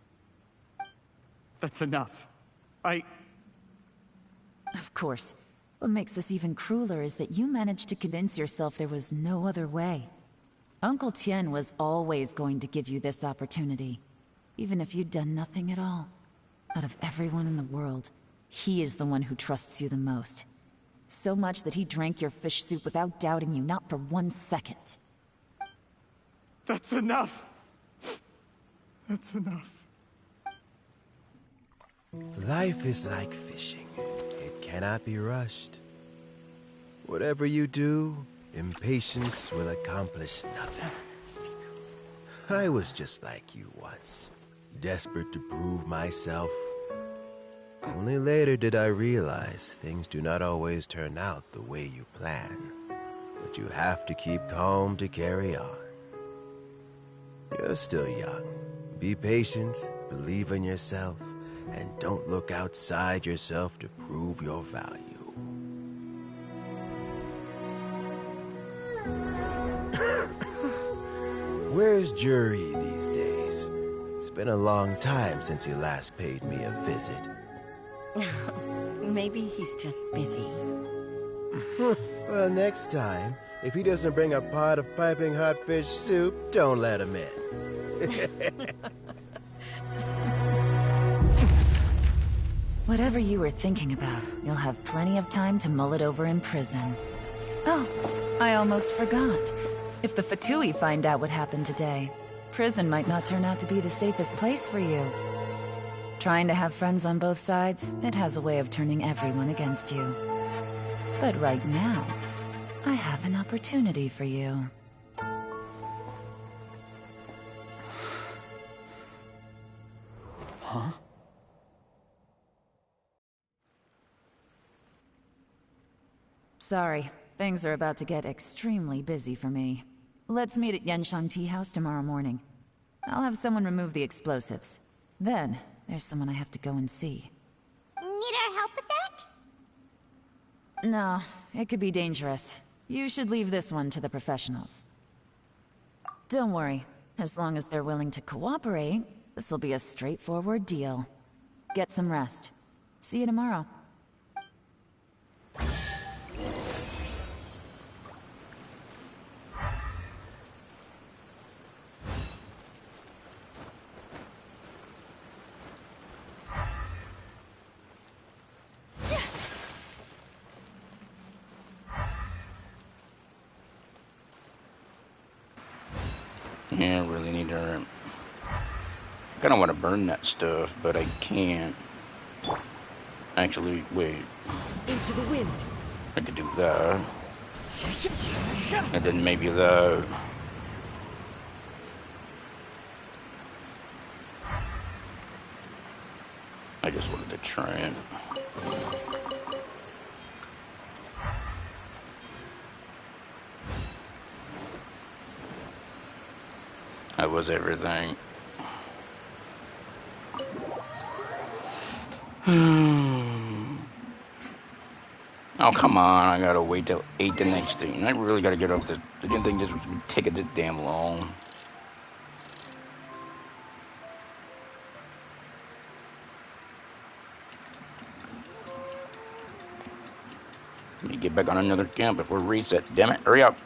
That's enough. Of course. What makes this even crueler is that you managed to convince yourself there was no other way. Uncle Tian was always going to give you this opportunity, even if you'd done nothing at all. Out of everyone in the world, he is the one who trusts you the most. So much that he drank your fish soup without doubting you, not for 1 second. That's enough! That's enough. Life is like fishing. It cannot be rushed. Whatever you do, impatience will accomplish nothing. I was just like you once, desperate to prove myself. Only later did I realize things do not always turn out the way you plan. But you have to keep calm to carry on. You're still young. Be patient, believe in yourself, and don't look outside yourself to prove your value. Where's Jur-E these days? It's been a long time since he last paid me a visit. Maybe he's just busy. Well, next time, if he doesn't bring a pot of piping hot fish soup, don't let him in. Whatever you were thinking about, you'll have plenty of time to mull it over in prison. Oh, I almost forgot. If the Fatui find out what happened today, prison might not turn out to be the safest place for you. Trying to have friends on both sides, it has a way of turning everyone against you. But right now, I have an opportunity for you. Huh? Sorry, things are about to get extremely busy for me. Let's meet at Genshin Tea House tomorrow morning. I'll have someone remove the explosives. Then, there's someone I have to go and see. Need our help with that? No, it could be dangerous. You should leave this one to the professionals. Don't worry. As long as they're willing to cooperate, this'll be a straightforward deal. Get some rest. See you tomorrow. Yeah, I really need to... I kinda want to burn that stuff, but I can't. Actually, wait. Into the wind. I could do that. And then maybe that. I just wanted to try it. That was everything. Oh, come on. I gotta wait till 8 the next thing. I really gotta get up this. The damn thing just take it this damn long. Let me get back on another camp before reset. Damn it, hurry up.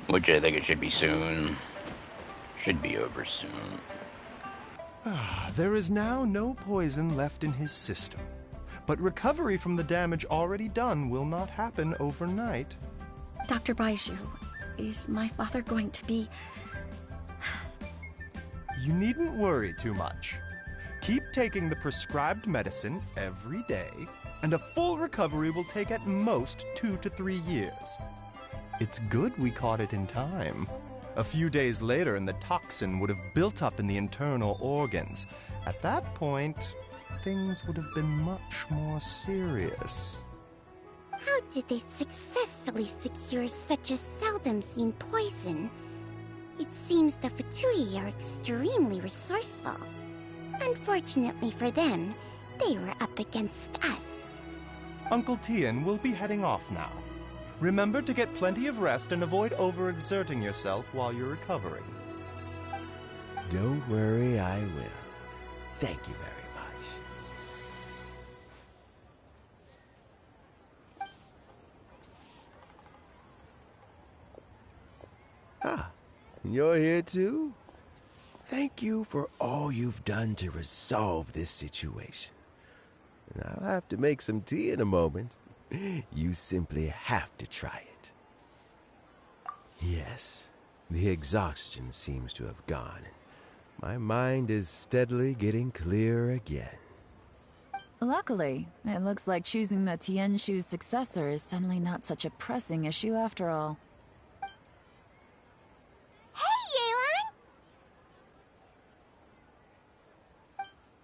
Which I think it should be soon. Should be over soon. There is now no poison left in his system. But recovery from the damage already done will not happen overnight. Dr. Baiju, is my father going to be... You needn't worry too much. Keep taking the prescribed medicine every day, and a full recovery will take at most 2 to 3 years. It's good we caught it in time. A few days later, and the toxin would have built up in the internal organs. At that point, things would have been much more serious. How did they successfully secure such a seldom-seen poison? It seems the Fatui are extremely resourceful. Unfortunately for them, they were up against us. Uncle Tian will be heading off now. Remember to get plenty of rest and avoid overexerting yourself while you're recovering. Don't worry, I will. Thank you very much. Ah, and you're here too? Thank you for all you've done to resolve this situation. And I'll have to make some tea in a moment. You simply have to try it. Yes, the exhaustion seems to have gone. My mind is steadily getting clearer again. Luckily, it looks like choosing the Tianshu's successor is suddenly not such a pressing issue after all.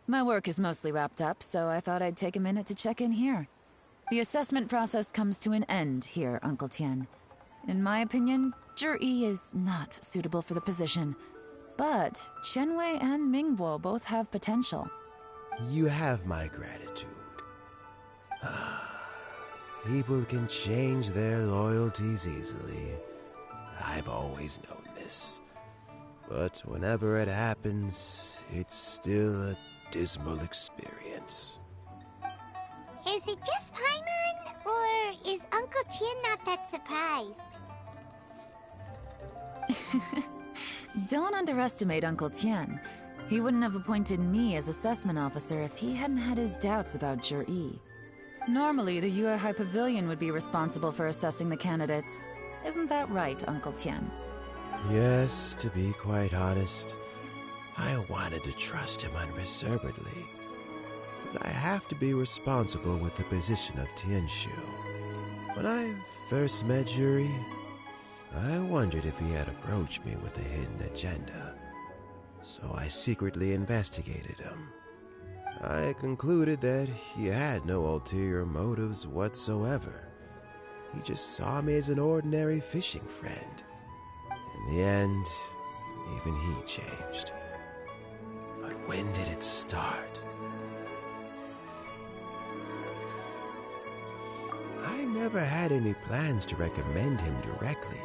My work is mostly wrapped up, so I thought I'd take a minute to check in here. The assessment process comes to an end here, Uncle Tian. In my opinion, Zhi is not suitable for the position. But Qianwei and Mingbo both have potential. You have my gratitude. People can change their loyalties easily. I've always known this. But whenever it happens, it's still a dismal experience. Is it just Paimon, or is Uncle Tian not that surprised? Don't underestimate Uncle Tian. He wouldn't have appointed me as assessment officer if he hadn't had his doubts about Zhi. Normally, the Yue High Pavilion would be responsible for assessing the candidates. Isn't that right, Uncle Tian? Yes, to be quite honest, I wanted to trust him unreservedly. But I have to be responsible with the position of Tianshu. When I first met Zhi, I wondered if he had approached me with a hidden agenda. So I secretly investigated him. I concluded that he had no ulterior motives whatsoever. He just saw me as an ordinary fishing friend. In the end, even he changed. But when did it start? I never had any plans to recommend him directly,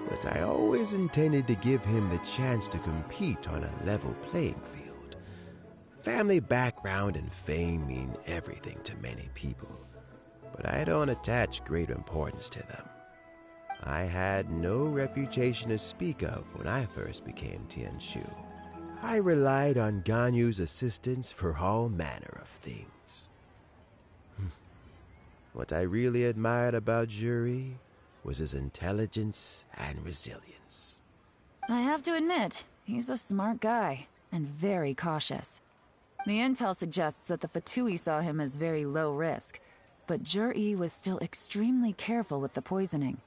but I always intended to give him the chance to compete on a level playing field. Family background and fame mean everything to many people, but I don't attach great importance to them. I had no reputation to speak of when I first became Tianshu. I relied on Ganyu's assistance for all manner of things. What I really admired about Zhi was his intelligence and resilience. I have to admit, he's a smart guy, and very cautious. The intel suggests that the Fatui saw him as very low risk, but Zhi was still extremely careful with the poisoning.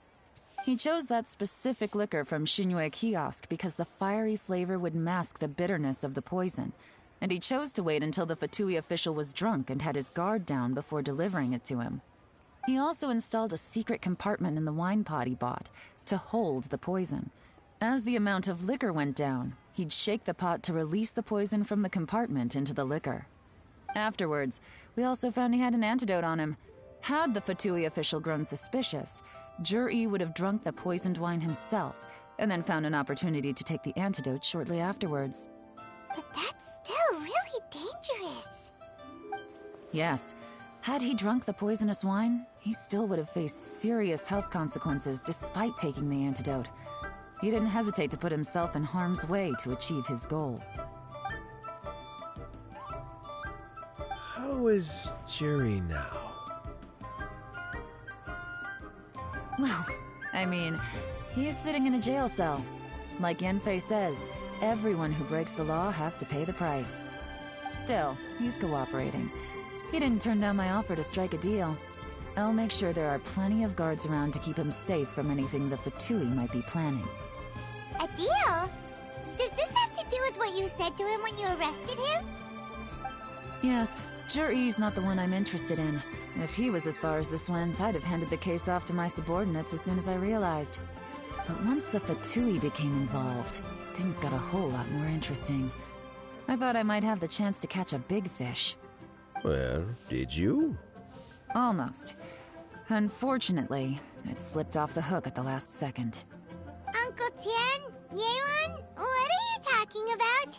He chose that specific liquor from Xingyue kiosk because the fiery flavor would mask the bitterness of the poison, and he chose to wait until the Fatui official was drunk and had his guard down before delivering it to him. He also installed a secret compartment in the wine pot he bought to hold the poison. As the amount of liquor went down, he'd shake the pot to release the poison from the compartment into the liquor. Afterwards, we also found he had an antidote on him. Had the Fatui official grown suspicious, Jur-E would have drunk the poisoned wine himself, and then found an opportunity to take the antidote shortly afterwards. But that's still really dangerous. Yes. Had he drunk the poisonous wine, he still would have faced serious health consequences despite taking the antidote. He didn't hesitate to put himself in harm's way to achieve his goal. How is Jerry now? Well, I mean, he's sitting in a jail cell. Like Yanfei says, everyone who breaks the law has to pay the price. Still, he's cooperating. He didn't turn down my offer to strike a deal. I'll make sure there are plenty of guards around to keep him safe from anything the Fatui might be planning. A deal? Does this have to do with what you said to him when you arrested him? Yes, Jur-E's not the one I'm interested in. If he was as far as this went, I'd have handed the case off to my subordinates as soon as I realized. But once the Fatui became involved, things got a whole lot more interesting. I thought I might have the chance to catch a big fish. Well, did you? Almost. Unfortunately, it slipped off the hook at the last second. Uncle Tian? Yeon? What are you talking about?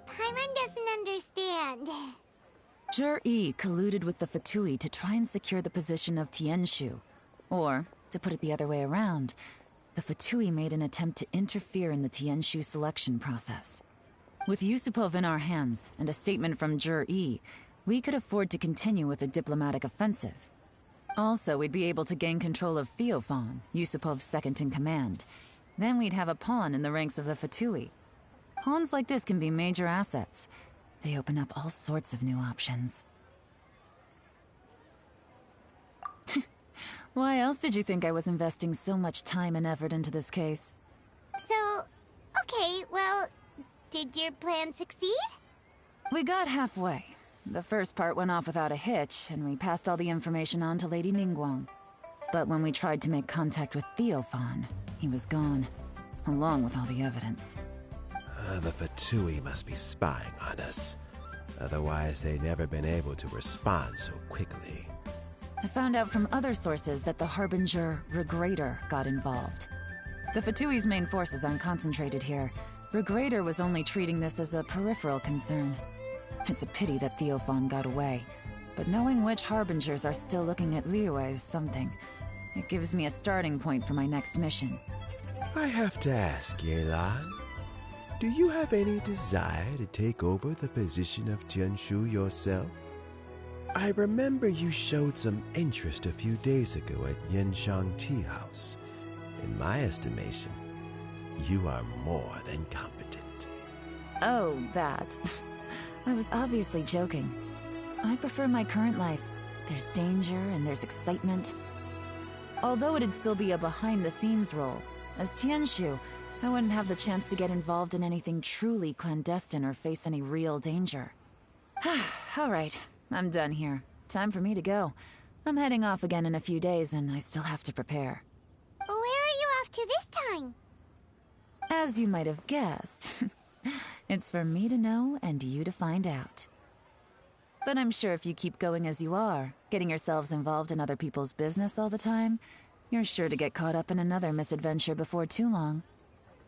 Paimon doesn't understand. Jur-E colluded with the Fatui to try and secure the position of Tianshu. Or, to put it the other way around, the Fatui made an attempt to interfere in the Tianshu selection process. With Yusupov in our hands and a statement from Jur-E, we could afford to continue with a diplomatic offensive. Also, we'd be able to gain control of Theophan, Yusupov's second-in-command. Then we'd have a pawn in the ranks of the Fatui. Pawns like this can be major assets. They open up all sorts of new options. Why else did you think I was investing so much time and effort into this case? So, okay, well, did your plan succeed? We got halfway. The first part went off without a hitch, and we passed all the information on to Lady Ningguang. But when we tried to make contact with Theophan, he was gone, along with all the evidence. The Fatui must be spying on us. Otherwise, they'd never been able to respond so quickly. I found out from other sources that the Harbinger, Regrator, got involved. The Fatui's main forces aren't concentrated here. Regrator was only treating this as a peripheral concern. It's a pity that Theophan got away, but knowing which Harbingers are still looking at Liyue is something. It gives me a starting point for my next mission. I have to ask, Yelan, do you have any desire to take over the position of Tianshu yourself? I remember you showed some interest a few days ago at Yenshang Tea House. In my estimation, you are more than competent. Oh, that. I was obviously joking. I prefer my current life. There's danger and there's excitement. Although it'd still be a behind-the-scenes role, as Tianshu, I wouldn't have the chance to get involved in anything truly clandestine or face any real danger. All right, I'm done here. Time for me to go. I'm heading off again in a few days, and I still have to prepare. Where are you off to this time? As you might have guessed, it's for me to know and you to find out. But I'm sure if you keep going as you are, getting yourselves involved in other people's business all the time, you're sure to get caught up in another misadventure before too long.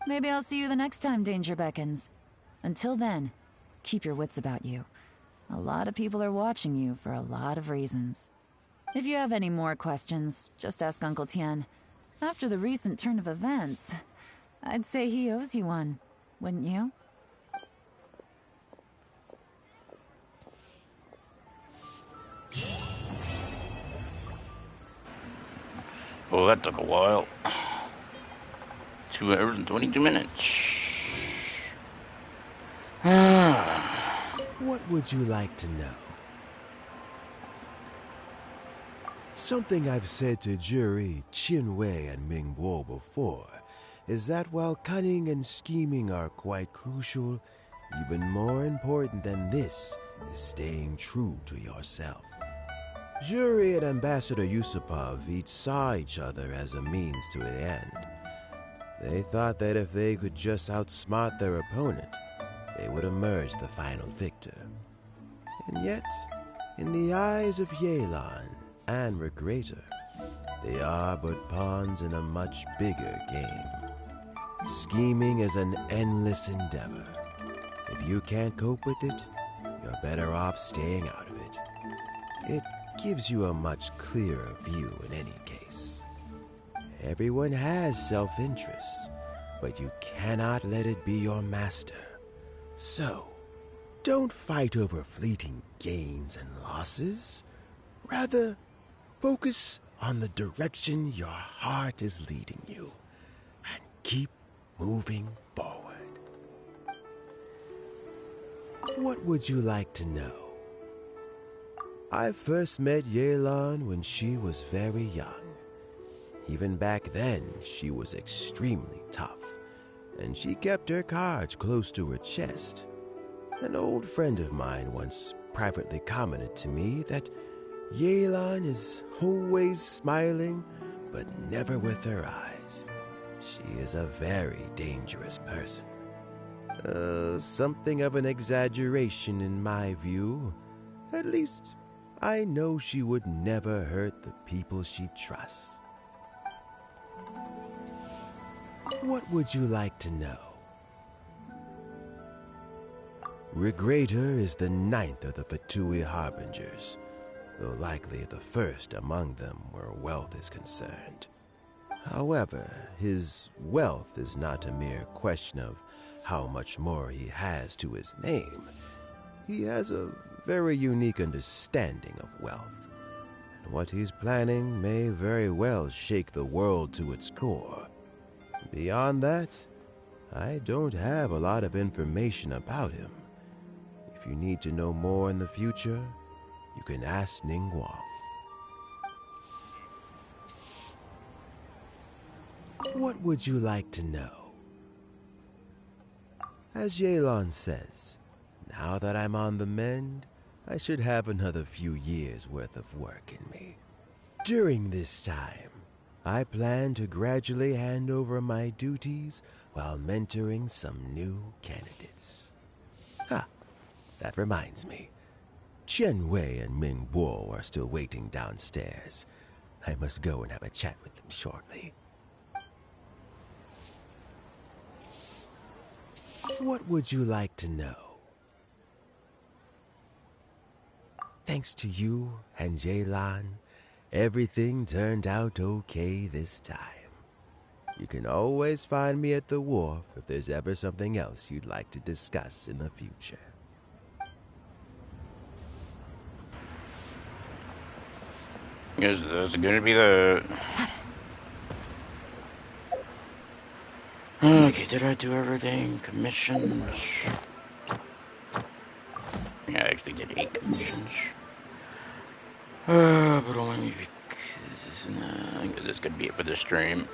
Maybe I'll see you the next time danger beckons. Until then, keep your wits about you. A lot of people are watching you for a lot of reasons. If you have any more questions, just ask Uncle Tian. After the recent turn of events, I'd say he owes you one, wouldn't you? Oh, that took a while. 2 hours and 22 minutes. What would you like to know? Something I've said to Jury, Qinwei, and Mingguo before is that while cunning and scheming are quite crucial, even more important than this is staying true to yourself. Jury and Ambassador Yusupov each saw each other as a means to an end. They thought that if they could just outsmart their opponent, they would emerge the final victor. And yet, in the eyes of Yelan, and Regrator, they are but pawns in a much bigger game. Scheming is an endless endeavor. If you can't cope with it, you're better off staying out of it. It gives you a much clearer view in any case. Everyone has self-interest, but you cannot let it be your master. So, don't fight over fleeting gains and losses. Rather, focus on the direction your heart is leading you, and keep moving forward. What would you like to know? I first met Yelan when she was very young. Even back then, she was extremely tough, and she kept her cards close to her chest. An old friend of mine once privately commented to me that Yelan is always smiling, but never with her eyes. She is a very dangerous person. Something of an exaggeration in my view. At least, I know she would never hurt the people she trusts. What would you like to know? Regrator is the 9th of the Fatui Harbingers, though likely the first among them where wealth is concerned. However, his wealth is not a mere question of how much more he has to his name. He has a very unique understanding of wealth, and what he's planning may very well shake the world to its core. Beyond that, I don't have a lot of information about him. If you need to know more in the future, you can ask Ningguang. What would you like to know? As Yelan says, now that I'm on the mend, I should have another few years' worth of work in me. During this time, I plan to gradually hand over my duties while mentoring some new candidates. That reminds me. Qianwei and Mingguo are still waiting downstairs. I must go and have a chat with them shortly. What would you like to know? Thanks to you and Yelan, everything turned out okay this time. You can always find me at the wharf if there's ever something else you'd like to discuss in the future. Is this gonna be the... Okay, did I do everything? Commissions? Yeah, I actually did 8 commissions. But only because... I think this could be it for the stream.